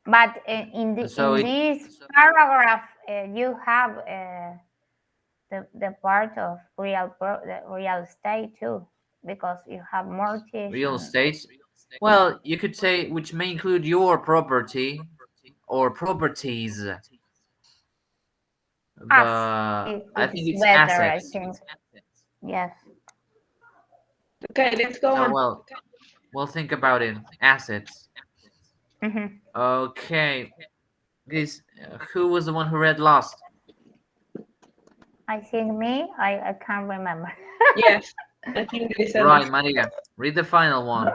But in this paragraph, you have the part of real estate too, because you have mortgage.
Real estate? Well, you could say which may include your property or properties. But I think it's better, assets.
I think. Yes.
Okay, let's go on.
Well, we'll think about it. Assets. Okay. Who was the one who read last?
I think me. I can't remember.
Yes, I think there is a
right, Maria. Read the final one.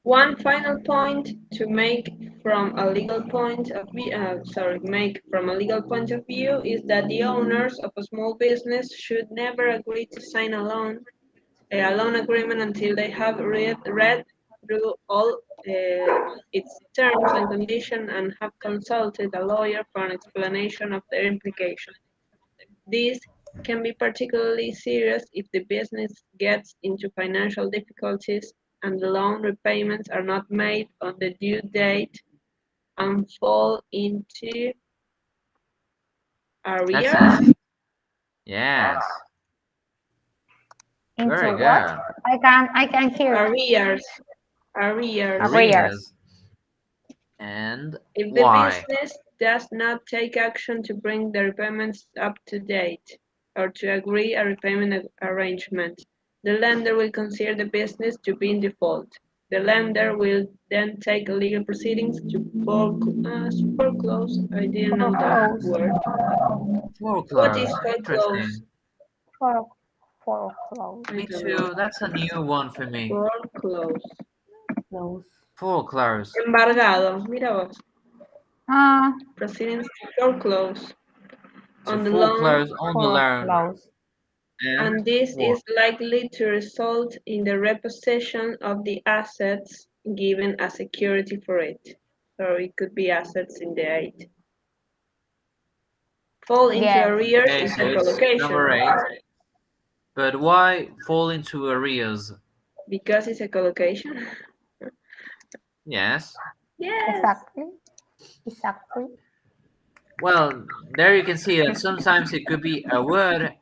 One final point to make from a legal point of view. Is that the owners of a small business should never agree to sign a loan agreement until they have read through all its terms and conditions and have consulted a lawyer for an explanation of their implications. This can be particularly serious if the business gets into financial difficulties and the loan repayments are not made on the due date and fall into arrears.
Yes.
Into very what? Good. I can hear.
Arrears.
And
if
why?
The business does not take action to bring the repayments up to date or to agree a repayment arrangement, the lender will consider the business to be in default. The lender will then take legal proceedings to foreclose. I didn't know that word.
Foreclose.
What is foreclose?
Foreclose.
Me too. That's a new one for me. Foreclose.
Embargado. Mira vos. Proceedings to foreclose.
On the loan.
And this is likely to result in the repossession of the assets given as security for it. So it could be assets in the 8. Fall into arrears is a collocation.
Number 8. But why fall into arrears?
Because it's a collocation.
Yes.
Yes.
Exactly.
Well, there you can see that sometimes it could be a word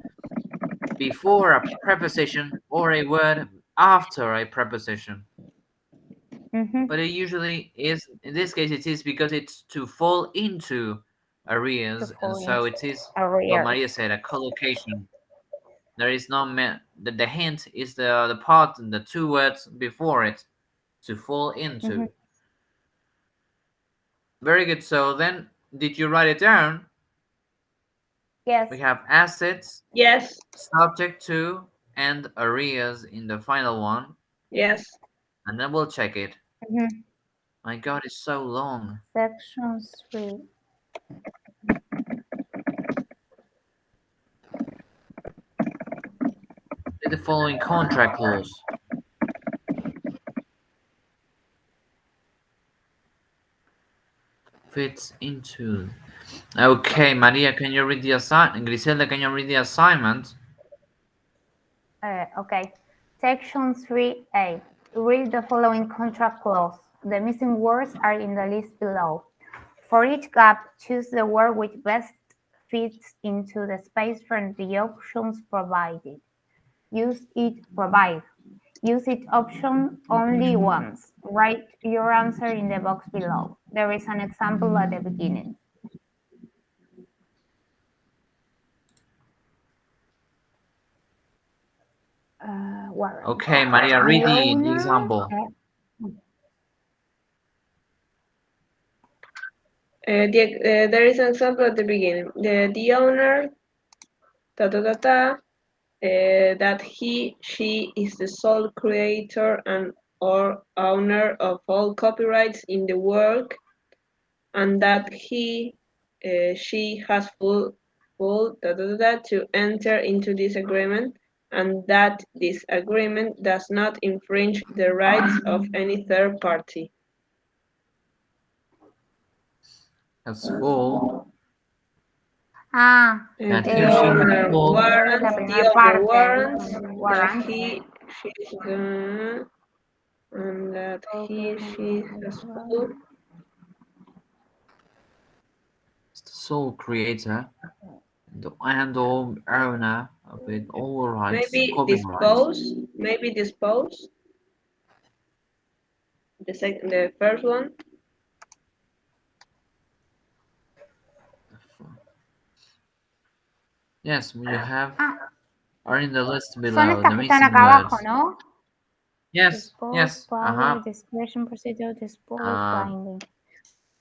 before a preposition or a word after a preposition. But it usually is, in this case, it is because it's to fall into arrears, and so it is what Maria said, a collocation. There is no the hint is the part, the two words before it, to fall into. Very good. So then, did you write it down?
Yes.
We have assets.
Yes.
Subject to end areas in the final one.
Yes.
And then we'll check it.
Mm-hmm.
My God, it's so long.
Section 3.
Read the following contract clause. Fits into. Okay, Maria, can you read the assignment? Griselda, can you read the assignment?
Okay. Section 3A. Read the following contract clause. The missing words are in the list below. For each gap, choose the word which best fits into the space from the options provided. Use it option only once. Write your answer in the box below. There is an example at the beginning.
Okay, Maria, read the example.
There is an example at the beginning. The owner, that she is the sole creator and or owner of all copyrights in the work, and that she has full to enter into this agreement, and that this agreement does not infringe the rights of any third party.
That's full.
And the owner warrants that she's and that she has full.
It's the sole creator and or owner of it, all rights.
Maybe dispose. The first one.
Yes, you have are in the list below.
Son estas que están acá abajo, ¿no?
Yes,
dispose, power, discretion procedure, dispose, binding.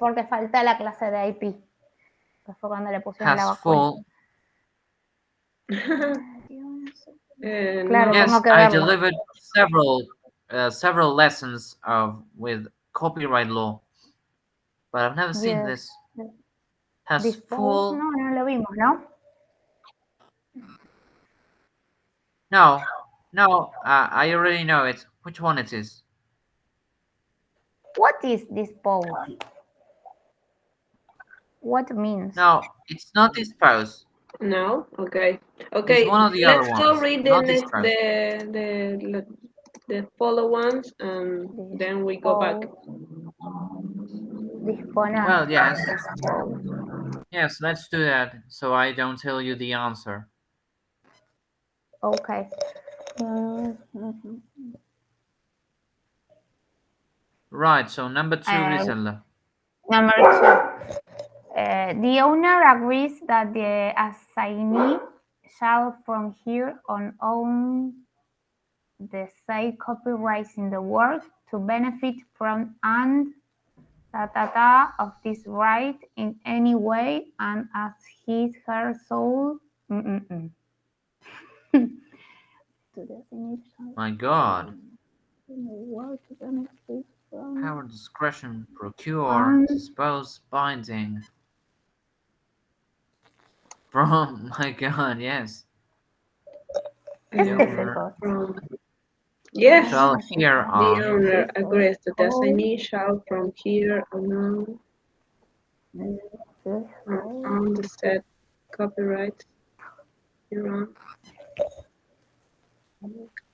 Porque falta la clase de IP. Que fue cuando le pusieron la vacuna. Claro,
yes,
tengo que
I
verlo.
delivered several lessons with copyright law, but I've never seen this. Has
Dispose,
full.
No lo vimos, ¿no?
No, I already know it. Which one it is?
What is dispose? What means?
No, it's not dispose.
No, okay.
It's one of the other ones.
Let's go read the follow ones, and then we go back.
Disponer.
Well, yes. Yes, let's do that, so I don't tell you the answer.
Okay.
Right, so number 2, Griselda.
Number 2. The owner agrees that the assignee shall from here on own the said copyrights in the work to benefit from and of this right in any way and as his her soul.
My God. Power, discretion, procure, dispose, binding. From, my God, yes.
Yes.
Shall here on.
The owner agrees that the assignee shall from here on the said copyright hereon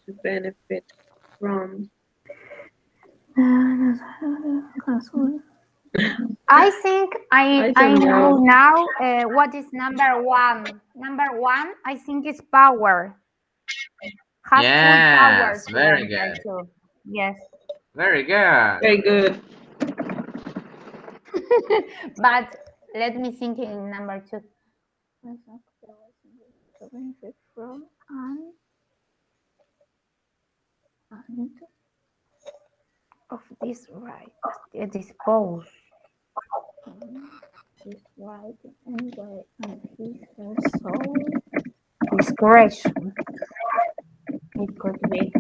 to benefit from.
I think I know now what is number 1. Number 1, I think, is power. Has
yes,
full power.
Very good.
Yes.
Very good.
Very good.
But let me think in number 2. To benefit from and of this right, dispose. This right anyway, and his her soul discretion. It could be.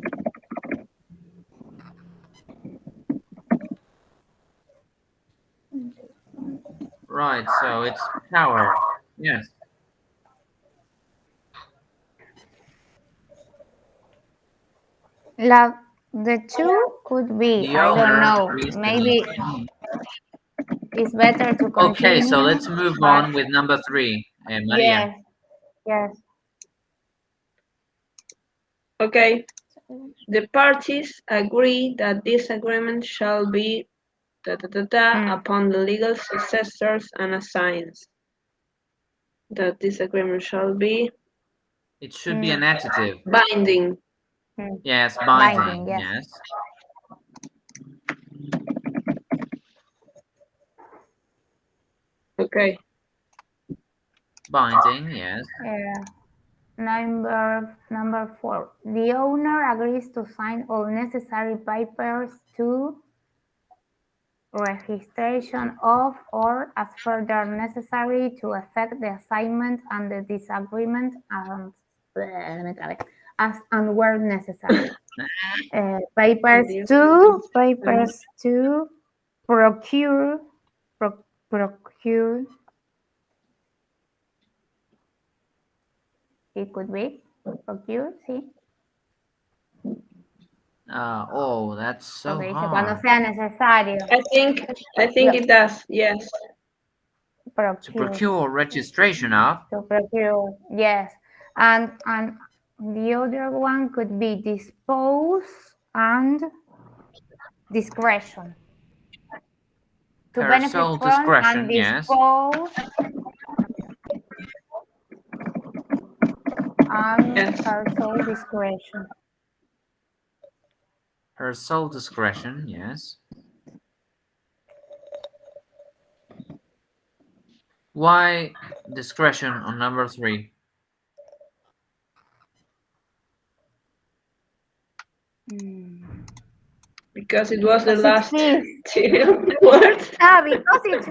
Right, so it's power. Yes.
The two could be.
The
I don't know. Maybe it's better to continue.
Okay, so let's move on with number 3. Maria.
Yes.
Okay. The parties agree that this agreement shall be upon the legal successors and assigns. That this agreement shall be.
It should be an adjective.
Binding.
Yes, binding. Yes.
Okay.
Binding. Yes.
Number 4. The owner agrees to sign all necessary papers to registration of or as further necessary to effect the assignment and the disagreement and where necessary. Papers to procure it could be procure, sí.
Oh, that's so hard.
Cuando sea necesario.
I think it does, yes.
To procure registration of.
To procure, yes. And the other one could be dispose and discretion. To benefit from
discretion,
and dispose.
Yes.
And her sole discretion.
Her sole discretion, yes. Why discretion on number 3?
Because it was the last 2 words.
Because it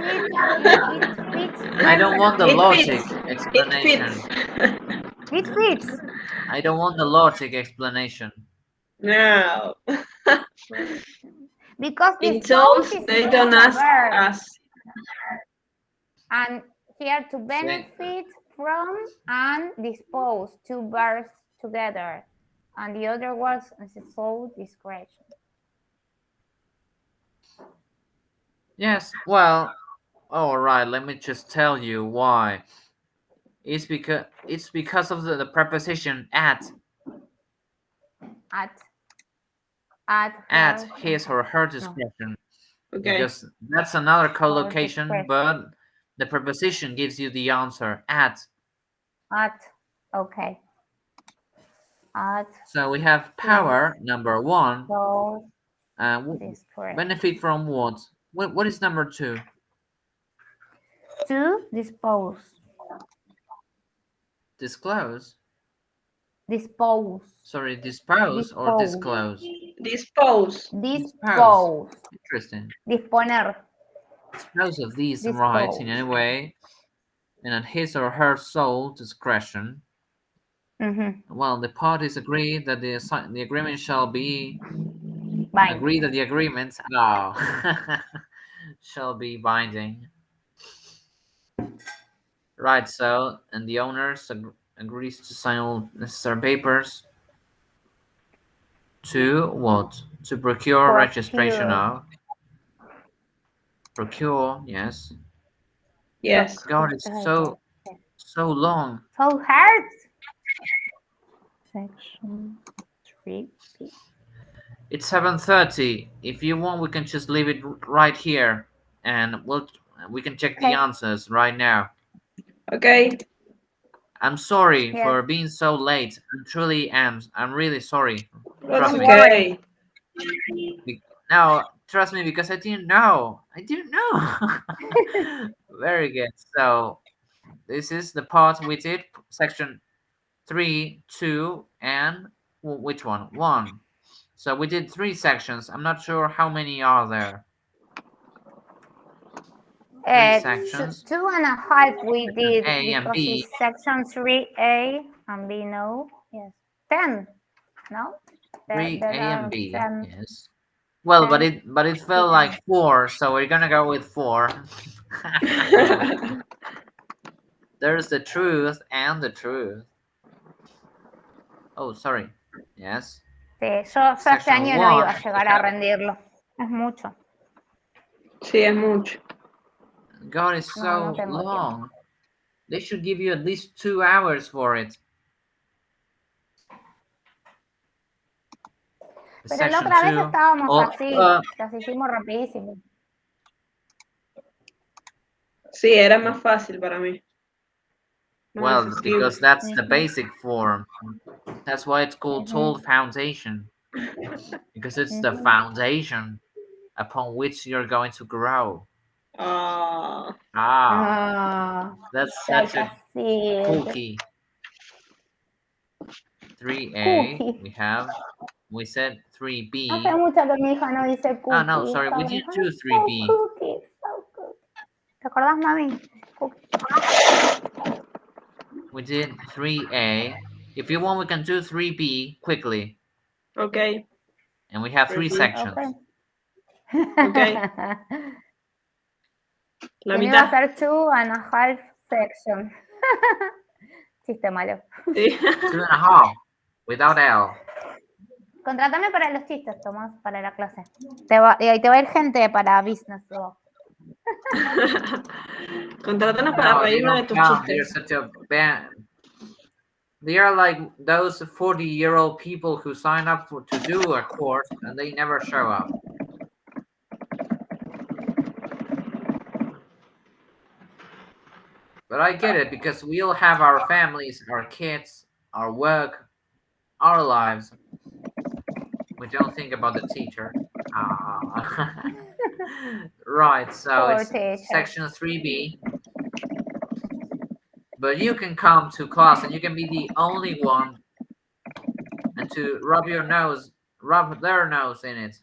fits.
I don't want the logic explanation.
It fits.
I don't want the logic explanation.
No.
Because
in TOLES they don't ask us.
And here to benefit from and dispose, 2 verbs together. And the other words is sole discretion.
Yes, well, all right, let me just tell you why. It's because of the preposition at. At his or her discretion.
No. Okay.
Because that's another collocation, but the preposition gives you the answer at.
Okay.
So we have power, number 1.
So
benefit from what? What is number 2?
To dispose.
Disclose.
Dispose.
Sorry, dispose or disclose?
Dispose.
Interesting.
Disponer.
Dispose of these rights in any way, and at his or her sole discretion. Well, the parties agree that the agreement shall be binding. Agree that the agreement shall be binding. Right. So, and the owners agrees to sign all necessary papers. To what? To procure registration of. Procure, yes.
Yes.
God, it's so long.
So hard. Section 3.
It's 7:30. If you want, we can just leave it right here, and we can check the answers right now.
Okay.
I'm sorry for being so late. I truly am. I'm really sorry.
That's okay.
No, trust me, because I didn't know. Very good. So this is the part we did, section 3, 2, and which one? 1. So we did 3 sections. I'm not sure how many are there. 3 sections.
2.5 we did
A and B.
Section 3A and B, no. Yes. 10. no?
3A and B.
10.
Yes. Well,
10,
but it felt like 4, so we're gonna go with 4. There's the truth and the truth. Oh, sorry. Yes.
Sí, yo este
Section
año no iba a
1.
llegar a rendirlo. Es mucho.
Sí, es mucho.
God, it's
No
so
tengo
long.
tiempo.
They should give you at least 2 hours for it.
Pero la otra vez estábamos así, las hicimos rapidísimo.
Sí, era más fácil para mí.
Well, because that's the basic form. That's why it's called TOLES Foundation. Because it's the foundation upon which you're going to grow. That's such a cookie. 3A, we said 3B.
Hace mucho que mi hija no dice cookie.
Oh, no, sorry, we didn't do 3B.
¿Te acordás, mami?
We did 3A. If you want, we can do 3B quickly.
Okay.
And we have 3 sections.
Okay. La
mitad. Va a ser 2.5 sections. Chiste malo.
Sí.
2.5, without L.
Contratame para los chistes, Tomás, para la clase. Te va a ir gente para business.
Contratanos para reírnos de tus chistes.
Such a bad. They are like those 40-year-old people who sign up to do a course and they never show up. But I get it, because we all have our families, our kids, our work, our lives. We don't think about the teacher. Right, so it's section 3B. But you can come to class and you can be the only one and to rub their nose in it.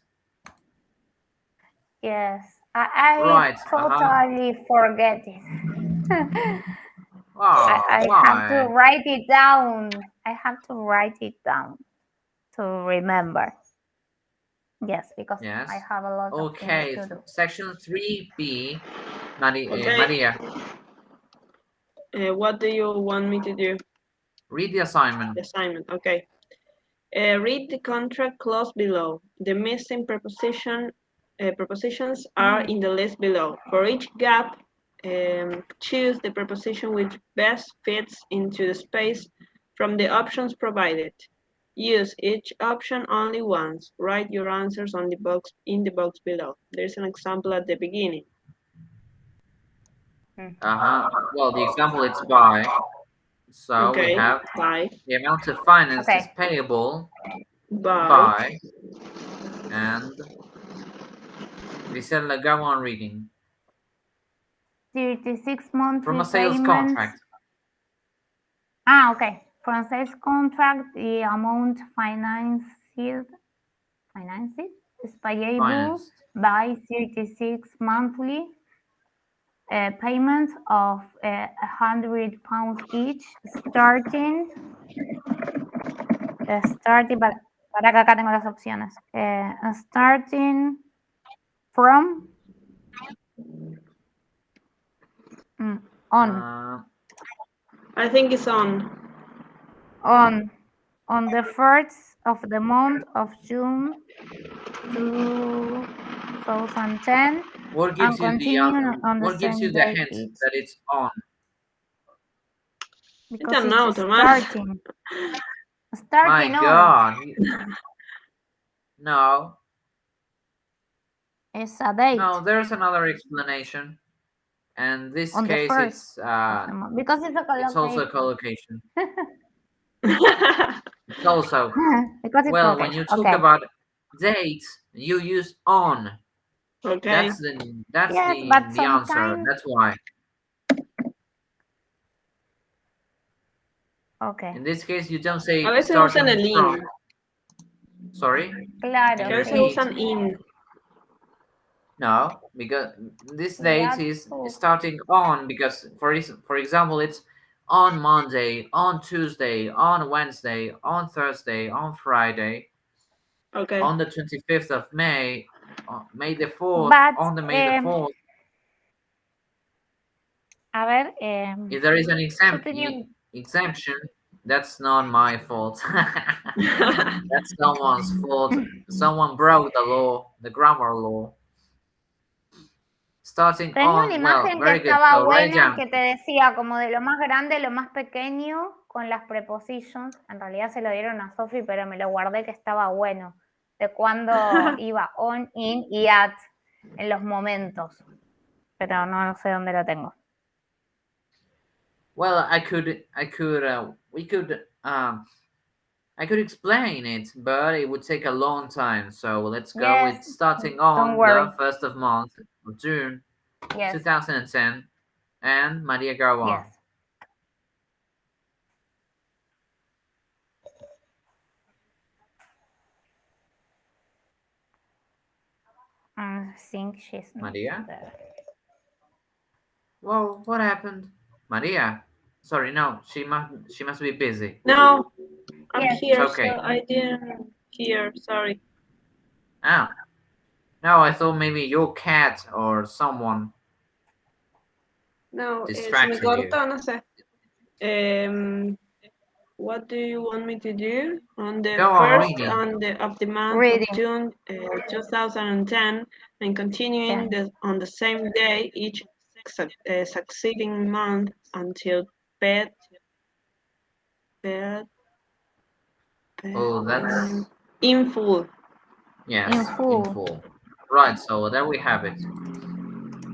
Yes, I totally forget it. I have to write it down. I have to write it down to remember. Yes, because I have a lot of things to do.
Section 3B, Maria.
What do you want me to do?
Read the assignment.
The assignment, okay. Read the contract clause below. The missing prepositions are in the list below. For each gap, choose the preposition which best fits into the space from the options provided. Use each option only once. Write your answers on the box in the box below. There's an example at the beginning.
Well, the example is by. So we have
by.
The amount of finance is payable by. And Grisela, go on reading.
36 monthly
from a sales
payments.
contract.
Okay. From a sales contract, the amount financed is payable by 36 monthly payments of £100 each, starting. Para que acá tengo las opciones. Starting from on.
I think it's on.
On the 1st of the month of June 2010.
What gives you the hint that it's on?
Because it's starting. Starting
My God. No.
It's a date.
No, there's another explanation. And this
on
case, it's
because it's a collocation.
It's also a collocation. It's also
because
well, when you talk about dates, you use on.
Okay.
That's the answer. That's why.
Okay.
In this case, you don't say
a veces
starting
usan el
from.
in.
Sorry?
Claro.
A veces usan in.
No, because this date is starting on, because for example, it's on Monday, on Tuesday, on Wednesday, on Thursday, on Friday,
Okay.
on the 25th of May, May the 4th, on the May the 4th.
A ver,
if there is an exemption, that's not my fault. That's someone's fault. Someone broke the law, the grammar law. Starting
tenía
on,
una
well,
imagen que
very good.
estaba
So,
buena,
Rejan,
que te decía como de lo más grande, lo más pequeño, con las prepositions. En realidad se lo dieron a Sophie, pero me lo guardé que estaba bueno. De cuando iba on, in y at en los momentos. Pero no sé dónde lo tengo.
well, I could explain it, but it would take a long time. So let's go with starting on the 1st of month of June, 2010, and Maria, go on.
Yes. I think she's not
Maria?
there.
Whoa, what happened? Maria? Sorry, no, she must be busy.
No, I'm here,
okay.
so I didn't hear, sorry.
Ah. No, I thought maybe your cat or someone distracted
se me cortó, no sé. What do you want me to do? On the first of the month of June 2010, and continuing on the same day each succeeding month until paid.
Oh, that's
in full.
Yes, in full. Right, so there we have it.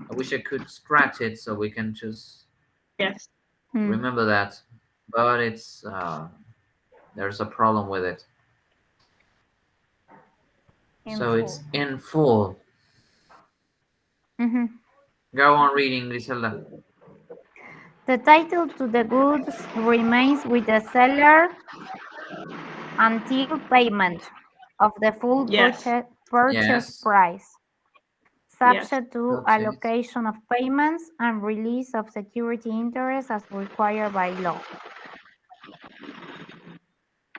I wish I could scratch it so we can just remember that, but it's there's a problem with it. So it's in full. Go on reading, Griselda.
The title to the goods remains with the seller until payment of the full purchase price, subject to allocation of payments and release of security interest as required by law.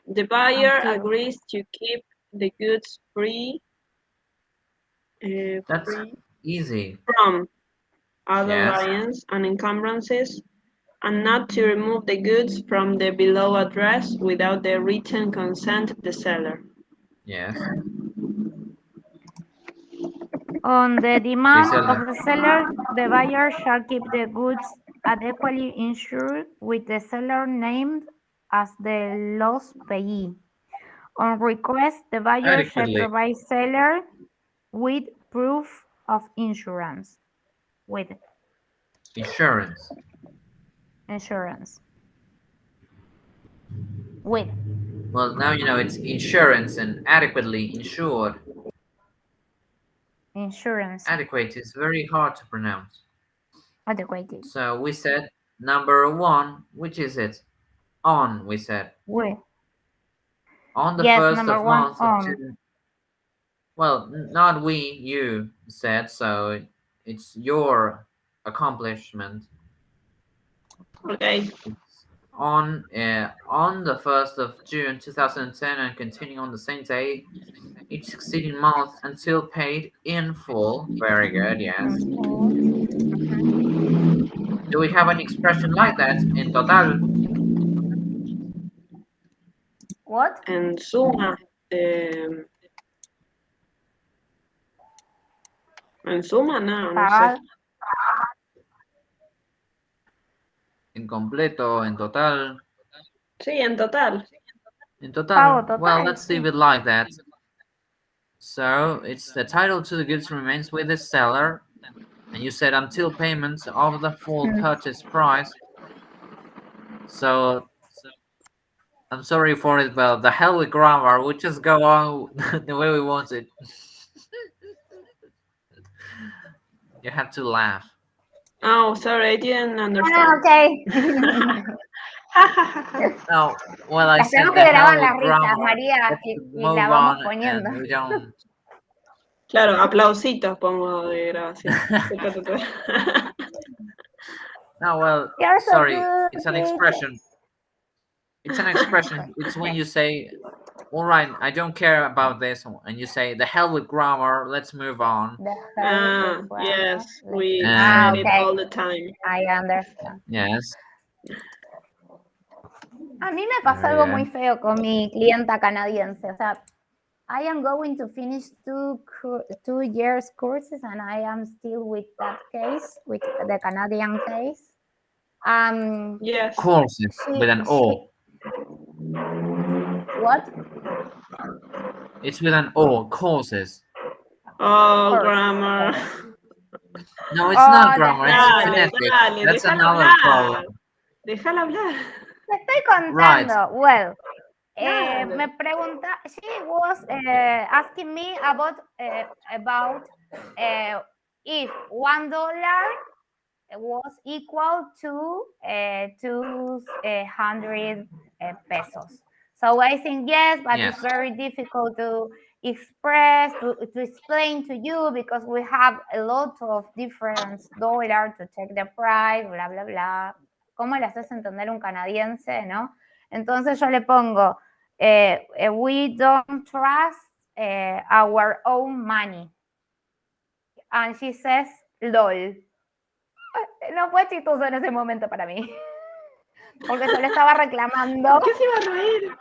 The buyer agrees to keep the goods free.
That's easy.
From other liens and encumbrances, and not to remove the goods from the below address without the written consent of the seller.
Yes.
On the demand of the seller, the buyer shall keep the goods adequately insured with the seller named as the loss payee. On request, the buyer shall provide seller with proof of insurance. With
insurance.
With.
Well, now you know it's insurance and adequately insured.
Insurance.
Adequate is very hard to pronounce.
Adequate.
So we said number 1, which is it? On, we said.
With.
On the first of month of June. Well, not we, you said, so it's your accomplishment.
Okay.
It's on the 1st of June 2010 and continuing on the same day each succeeding month until paid in full. Very good, yes. Do we have an expression like that in total?
What?
En suma. En suma, no sé.
En completo, en total.
Sí, en total.
In total. Well, let's leave it like that. So it's the title to the goods remains with the seller, and you said until payment of the full purchase price. So I'm sorry for it, but the hell with grammar. We'll just go on the way we want it. You have to laugh.
Oh, sorry, I didn't understand.
Okay.
No, well, I said
que grabar las risas, María, y la vamos poniendo.
Claro, aplausitos pongo de grabación.
No, well, sorry. it's an expression. It's an expression. It's when you say, all right, I don't care about this, and you say, the hell with grammar, let's move on.
The hell with grammar.
Yes, we
Ah,
say it all the time.
I understand.
Yes.
A mí me pasó algo muy feo con mi clienta canadiense. O sea, I am going to finish 2 years courses and I am still with that case, with the Canadian case.
Yes.
Courses with an O.
What?
It's with an O, courses.
Oh, grammar.
No, it's not grammar, it's phonetic. That's another problem.
Déjala hablar.
Te estoy contando. Right. Well, me pregunta, she was asking me about if $1 was equal to 200 pesos. So I think yes, but it's very difficult to express, to explain to you because we have a lot of different dollars to check the price, bla, bla, bla. ¿Cómo le haces entender un canadiense, no? Entonces yo le pongo, we don't trust our own money. And she says, lol. No fue chistoso en ese momento para mí. Porque yo le estaba reclamando.
¿Por qué se iba a reír?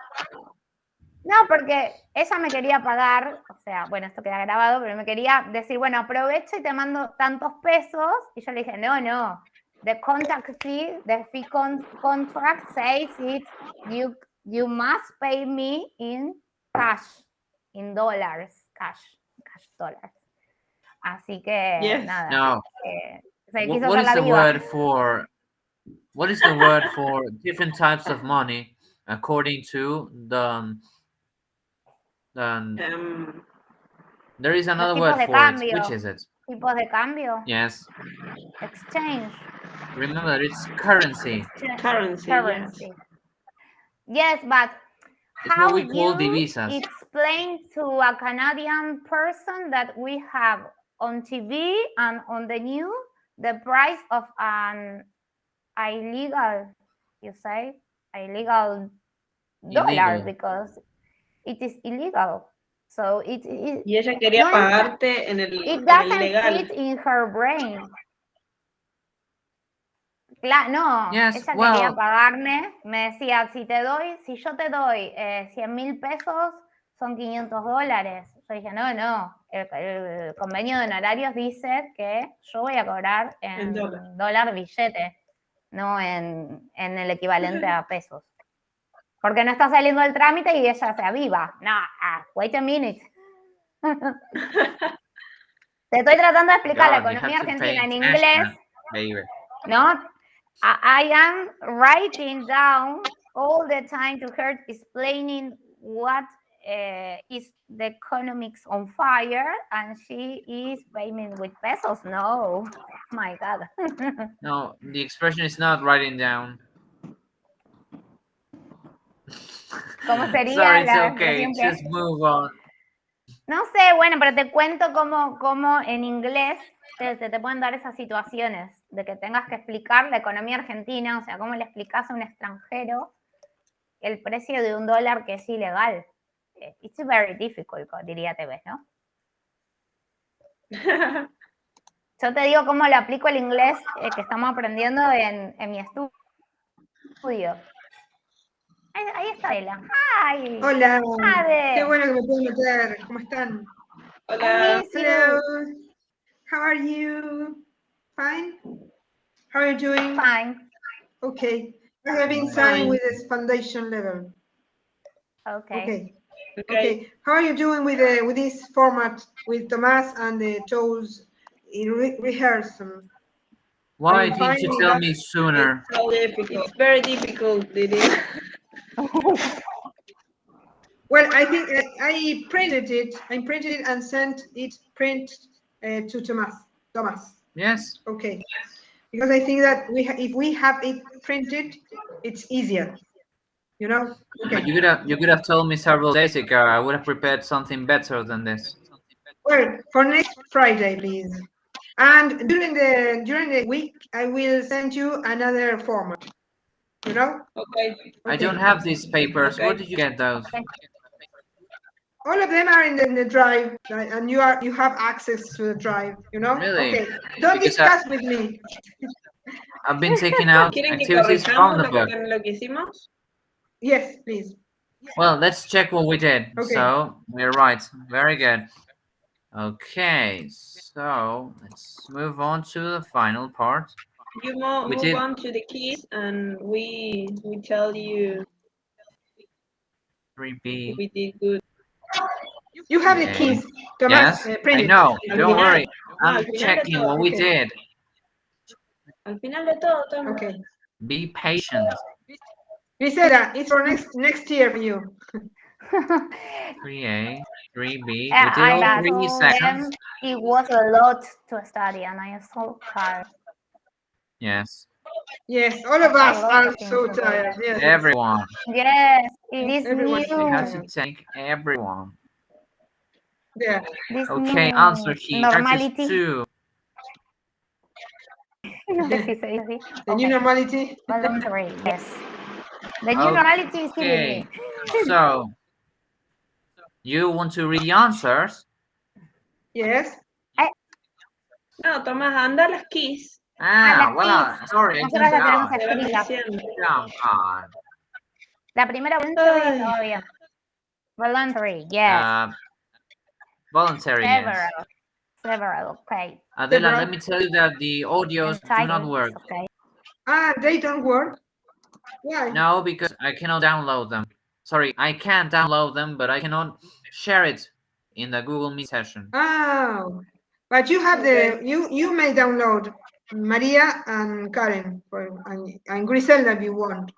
No, porque ella me quería pagar, o sea, bueno, esto queda grabado, pero me quería decir, bueno, aprovecho y te mando tantos pesos. Y yo le dije, no. The contract fee, the fee contract says it, you must pay me in cash, in dollars, cash dollars. Así que, nada.
No. What is the word for? What is the word for different types of money according to the there is another word for it. Which is it?
Tipos de cambio.
Yes.
Exchange.
Remember, it's currency.
Currency. Yes, but
it's
how
what we call
you
divisas. Explain
to a Canadian person that we have on TV and on the news the price of an illegal dollar because it is illegal. So it
y ella quería pagarte en el
it doesn't
legal.
fit in her brain. No, ella quería pagarme, me decía, si yo te doy 100,000 pesos, son $500. Yo dije, no, el convenio de honorarios dice que yo voy a cobrar en dólar billete, no en el equivalente a pesos. Porque no está saliendo el trámite y ella se aviva. No, wait a minute. Te estoy tratando de explicar la economía argentina en inglés. ¿No? I am writing down all the time to her, explaining what is the economics on fire, and she is paying with pesos. No, my God.
No, the expression is not writing down.
¿Cómo sería?
Sorry, it's okay. Just move on.
No sé, bueno, pero te cuento cómo en inglés te pueden dar esas situaciones de que tengas que explicar la economía argentina, o sea, cómo le explicas a un extranjero el precio de $1 que es ilegal. It's very difficult, diría TV, ¿no? Yo te digo cómo lo aplico el inglés que estamos aprendiendo en mi estudio. Ahí está Adela. ¡Ay!
Hola,
Ade.
qué bueno que me pueden meter. ¿Cómo están?
Hola.
Hello. How are you? Fine? How are you doing?
Fine.
Okay. I have been signed with this foundation level.
Okay.
How are you doing with this format with Tomás and the TOLES rehearsal?
Why didn't you tell me sooner?
It's so difficult. It's very difficult, Didi.
Well, I think I printed it. I printed it and sent it print to Tomás.
Yes.
Okay. Because I think that if we have it printed, it's easier. You know. Okay.
But you could have told me several days ago. I would have prepared something better than this.
Well, for next Friday, please. And during the week, I will send you another format. you know?
Okay.
I don't have these papers.
Okay.
Where did you get those?
All of them are in the drive, right? And you have access to the drive, you know?
Really?
Okay. Don't
Because
discuss with me.
I've been taking out
¿Quieren que
activities
corrijamos
from the book.
lo que hicimos?
Yes, please.
Well, let's check what we did.
Okay.
So, we're right. Very good. Okay, so let's move on to the final part.
You move on to the keys, and we tell you
3B.
we did good.
You have the keys, Thomas.
Yes,
print
I
it.
know.
Al
Don't
final.
worry.
Al
I'm
final de
checking
todo.
what we
Okay.
did.
Al final de todo, Tom.
Okay.
Be patient.
Griselda, it's for next year for you.
3A, 3B. We
Yeah,
did all 3 sections.
It was a lot to study, and I am so tired.
Yes.
Yes, all of us are so tired. Yes.
Everyone.
Yes, it is
Everyone.
We have
new.
to take everyone.
Yeah.
This
Okay,
new
answer key. Practice
normality.
2.
No sé si se dice así.
The new normality.
Voluntary, yes. The new normality is killing me.
So, you want to read the answers?
Yes.
No, Tomás, anda las keys.
Ah, well, sorry.
Nosotros la tenemos
Te van
escrita.
diciendo.
Come on.
La primera voluntary estaba bien. Voluntary, yes.
Voluntary, yes.
Several, okay.
Adela, let me tell you that the audios do not work.
Okay.
Ah, they don't work? Why?
No, because I cannot download them. Sorry, I can download them, but I cannot share it in the Google Meet session.
Oh, but you have you may download Maria and Karen and Griselda if you want.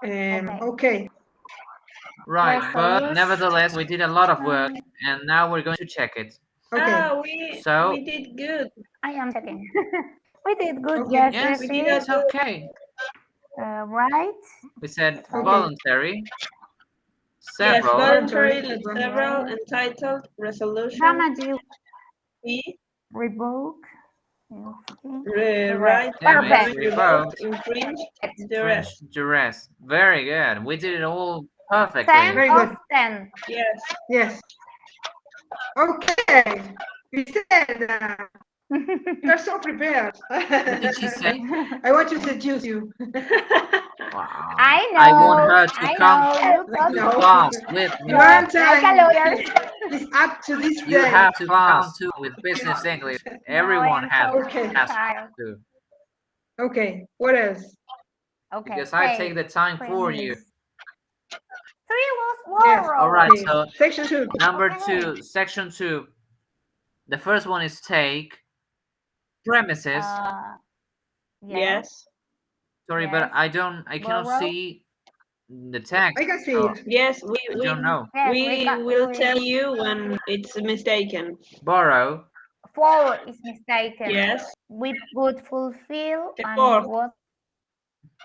Okay.
Right, but nevertheless, we did a lot of work, and now we're going to check it.
Okay.
We did good.
I am checking. We did good,
Okay.
yes.
It's okay.
Right?
We said voluntary, several.
Yes, voluntary, several, entitled, resolution.
Damage,
We
revoke.
right,
Perfect.
Revoke,
infringe, duress.
Duress. Very good. We did it all perfectly.
10
Very
of
good.
10.
Yes.
Yes. Okay. Griselda, you're so prepared.
What did she say?
I want to seduce you.
Wow.
I know.
I want her to come
Know.
to class with me.
One time.
Like a lawyer.
It's up to this
You
day.
have to class with business English. Everyone has to.
Okay. What else?
Okay.
Because I take the time for you.
3 was
Yes.
All right.
Okay.
So
Section 2.
number 2, section 2. The first one is take premises.
Yes.
Sorry, but I cannot see the text.
I can see it.
Yes,
I don't know.
we will tell you when it's mistaken.
Borrow.
4 is mistaken.
Yes.
We would fulfill
The
and
fourth.
what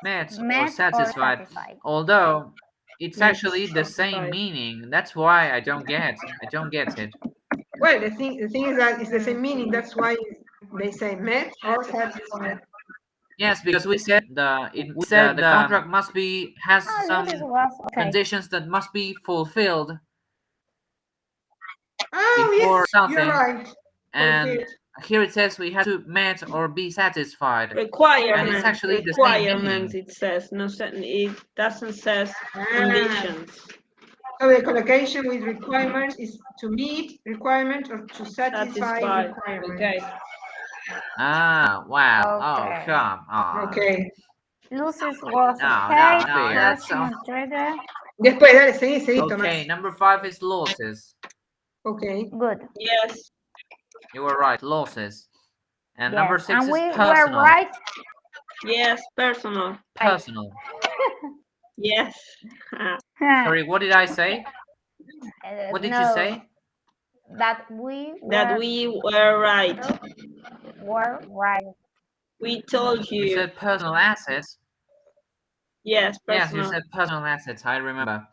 Met or
met
satisfied.
or satisfied.
Although it's
Met,
actually the same
satisfied.
meaning. That's why I don't get it.
Well, the thing is that it's the same meaning. That's why they say met or satisfied.
Yes, because we said the contract must has some conditions that must be fulfilled before
yes,
something.
you're right.
And here it says we have to met or be satisfied.
Requirements.
And it's actually the
requirements.
same
It says it doesn't says conditions.
So the collocation with requirements is to meet requirement or to satisfy requirement.
Okay.
Ah, wow.
Okay.
Oh, come on.
Okay.
Loses was
No, that's
trigger.
Después, dale, seguí, Tomás.
Okay, number 5 is losses.
Okay.
Good.
Yes.
You were right, losses. And
Yes.
number 6
and
is
we
personal.
were right.
Yes, personal.
Personal.
Yes.
Sorry, what did I say? What did you say?
That we
were right.
Were right.
We told you.
You said personal assets.
Yes, personal.
Yes, you said personal assets, I remember.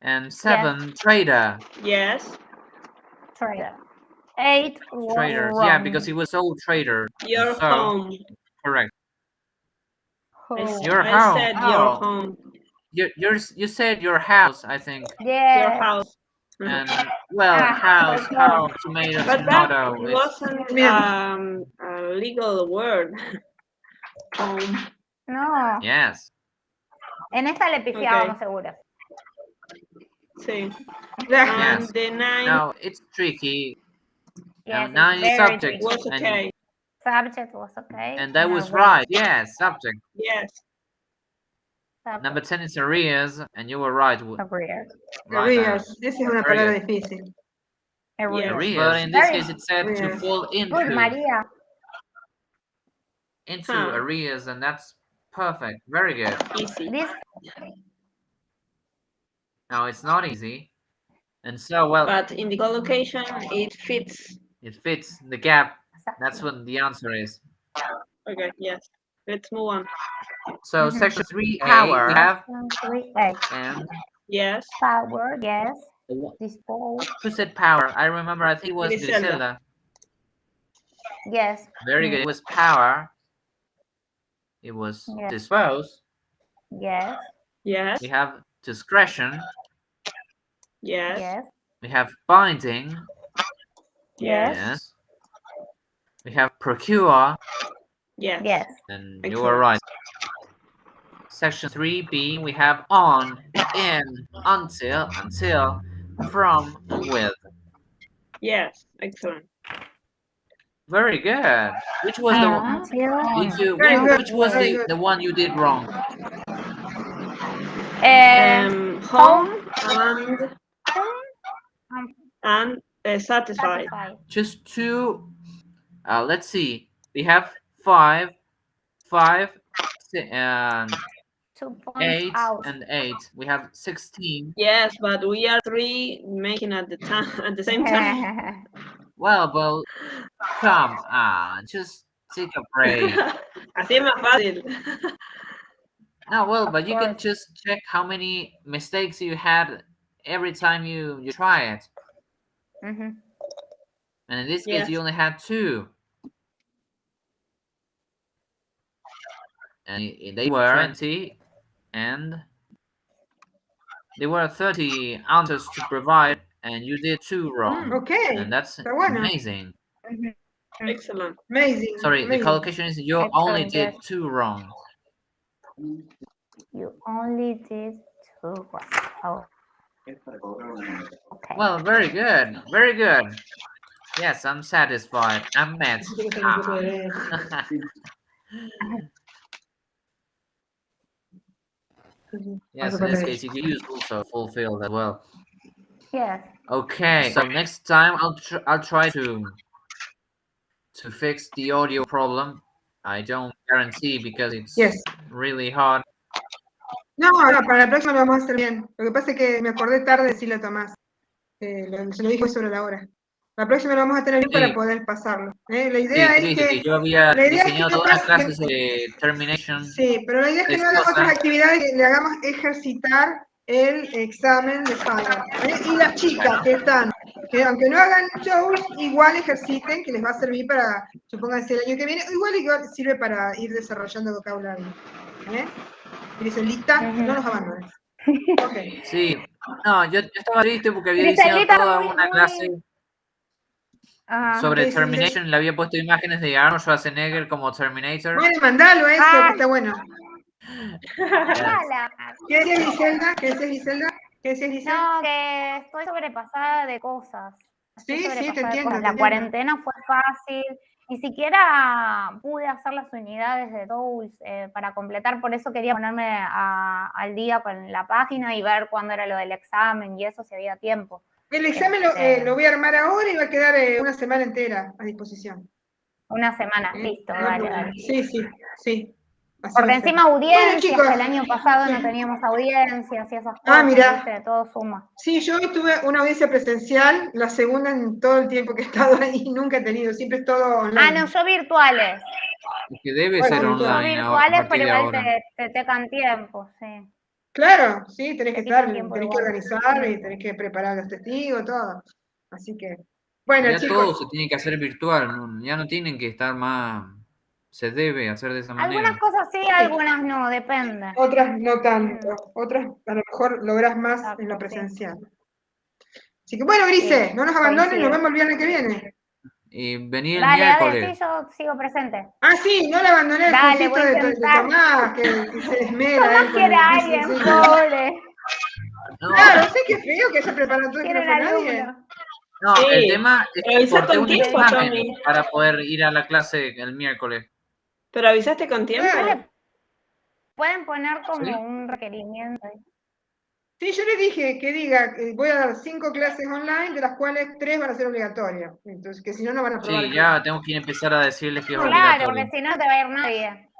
And 7, trader.
Yes.
Trader. 8 was
Traders.
wrong.
Yeah, because he was sole trader.
Your home.
Correct. Your
I
home.
said your home.
You said your house, I think.
Yeah.
Your house.
And well, house, tomato,
But that
tomato.
wasn't a legal word. Home.
No.
Yes.
En esta le pifiábamos seguro.
Sí.
Yes.
And the 9
Now it's tricky.
Yes,
Now
it's
it's
very
subject.
tricky.
was okay.
Subject was okay.
And that was right. Yes, subject.
Yes.
Subject.
Number 10 is arrears, and you were right.
Arrears.
Arrears. Esa es una
Very
palabra
good.
difícil.
Arrears.
But in this
Very
case, it said to
arrears.
fall into.
Good, Maria.
Into arrears, and that's perfect. Very good.
Easy.
This
Now it's not easy, and so well.
But in the collocation, it fits.
It fits the gap. That's what the answer is.
Okay. Yes. Let's move on.
So section 3A, we have
3A.
and
Yes.
Power, yes. Dispose.
Who said power? I remember. I think it was
Griselda.
Griselda.
Yes.
Very good. It was power. It was dispose.
Yes.
Yes.
We have discretion.
Yes.
Yes.
We have binding.
Yes.
Yes. We have procure.
Yes.
Yes.
And
Excellent.
you were right. Section 3B, we have on, in, until, from, with.
Yes. Excellent.
Very good. Which was the one? Which was the one you did wrong?
Home and satisfied.
Just two. Let's see. We have 5,
2 points
8,
out.
and 8. We have 16.
Yes, but we are 3 making at the same time.
Well, come on, just take a break.
Así es más fácil.
No, well, but you can just check how many mistakes you had every time you try it. And in this case, you only had 2. And they were 20, and there were 30 answers to provide, and you did 2 wrong.
Okay.
And that's amazing.
Excellent.
Amazing.
Sorry,
amazing.
the collocation is you only did 2 wrong.
You only did 2 wrong. Oh. Okay.
Well, very good. Very good. Yes, I'm satisfied. I'm met. Yes, in this case, you can use also fulfilled as well.
Yes.
Okay, so next time I'll try to fix the audio problem. I don't guarantee because it's really hard.
No, para la próxima lo vamos a hacer bien. Lo que pasa es que me acordé tarde de decirle a Tomás. Se lo dijo sobre la hora. La próxima lo vamos a tener bien para poder pasarlo. La idea es que
yo había diseñado
no
toda una clase de termination.
Sí, pero la idea es que no haga otras actividades, que le hagamos ejercitar el examen de Higher. Y las chicas que están, que aunque no hagan shows, igual ejerciten, que les va a servir para, supónganse, el año que viene, igual sirve para ir desarrollando vocabulario. Griselita, no nos abandones. Okay.
Sí, no, yo estaba triste porque había diseñado toda una clase sobre Termination, le había puesto imágenes de Arnold Schwarzenegger como Terminator.
Bueno, mandalo eso, que está bueno. ¿Qué decías, Giselda?
No, que estoy sobrepasada de cosas.
Sí, te entiendo.
La cuarentena fue fácil. Ni siquiera pude hacer las unidades de TOLES para completar, por eso quería ponerme al día con la página y ver cuándo era lo del examen y eso, si había tiempo.
El examen lo voy a armar ahora y va a quedar una semana entera a disposición.
Una semana, listo, dale.
Sí.
Porque encima audiencias, que el año pasado no teníamos audiencias y esas cosas, ¿viste? Todo suma.
Sí, yo hoy tuve una audiencia presencial, la segunda en todo el tiempo que he estado ahí, nunca he tenido, siempre es todo online.
No, yo virtuales.
Que debe ser online.
Yo virtuales, pero igual te tecan tiempo, sí.
Claro, sí, tenés que estar, tenés que organizar y tenés que preparar los testigos, todo. Así que, bueno,
ya
chicos.
todo se tiene que hacer virtual, ya no tienen que estar más se debe hacer de esa manera.
Algunas cosas sí, algunas no, depende.
Otras no tanto. Otras a lo mejor lográs más
Exacto,
en lo
sí.
presencial. Así que bueno, Grise,
Sí,
no nos abandones,
coincido.
nos vemos el viernes que viene.
Y venir el
Dale,
miércoles.
dale, sí, yo sigo presente.
Ah, sí, no le abandoné el
Dale,
cursito
voy a
de
intentar.
Tomás, que se esmera
Tomás
él con
quiere
el
a
quiz
alguien,
de
pobre.
No,
Claro, sé que feo que haya preparado todo y que no
Quieren
fue nadie.
alumno.
no,
Sí,
el tema es
pero
que
avisa
corté
con
un
tiempo,
examen
Tommy.
para poder ir a la clase el miércoles.
¿Pero avisaste con tiempo?
Claro.
Pueden poner como
¿Sí?
un requerimiento.
Sí, yo le dije que diga, voy a dar 5 clases online, de las cuales 3 van a ser obligatorias. Entonces, que si no, no van a probar.
Sí, ya tengo que empezar a decirles que es
Claro,
obligatorio.
porque si no te va a ir nadie.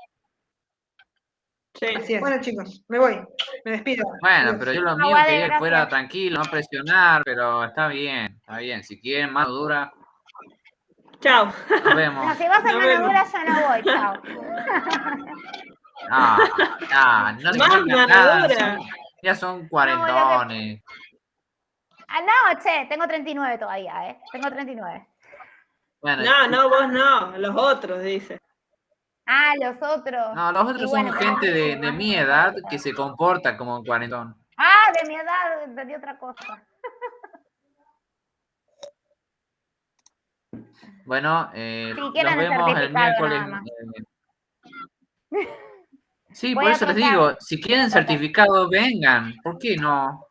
Sí.
Así es. Bueno, chicos, me voy. Me despido.
Bueno,
Adiós.
pero yo lo mío
Aguade,
quería que fuera
gracias.
tranquilo, no presionar, pero está bien, está bien. Si quieren mano dura,
Chao.
nos vemos.
No, si vas a
Nos
mano
vemos.
dura, yo no voy, chao.
No se
Más
pongan
mano
nada,
dura.
ya son
No,
cuarentones.
Ah, no, che, tengo 39 todavía, Tengo 39.
Bueno,
No, vos no, los otros, dice.
Ah, los otros.
no, los
Y
otros
bueno,
son
pero
gente
sí,
de
más
mi
o menos
edad
esa
que
edad.
se comporta como un cuarentón.
Ah, de mi edad, de otra cosa.
Bueno,
Si
nos
quieren el
vemos el
certificado
miércoles.
nada más.
Sí,
Voy
por
a
eso les
tratar.
digo, si
Voy
quieren
a tratar.
certificado, vengan. ¿Por qué no?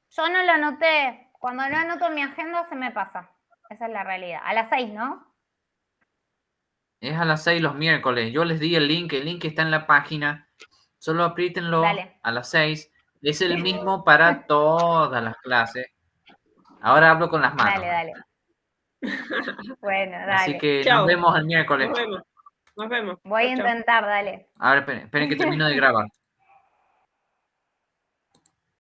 Yo no lo anoté. Cuando lo anoto en mi agenda se me pasa. Esa es la realidad. A las 6, ¿no?
Es a las 6 los miércoles. Yo les di el link está en la página. Solo apriétenlo
Dale.
a las 6. Es el mismo para todas las clases. Ahora hablo con las manos.
Dale. Bueno,
Así
dale.
que
Chao.
nos vemos el miércoles.
Nos vemos.
Voy a
Chao, chao.
intentar, dale.
A ver, esperen que termino de grabar.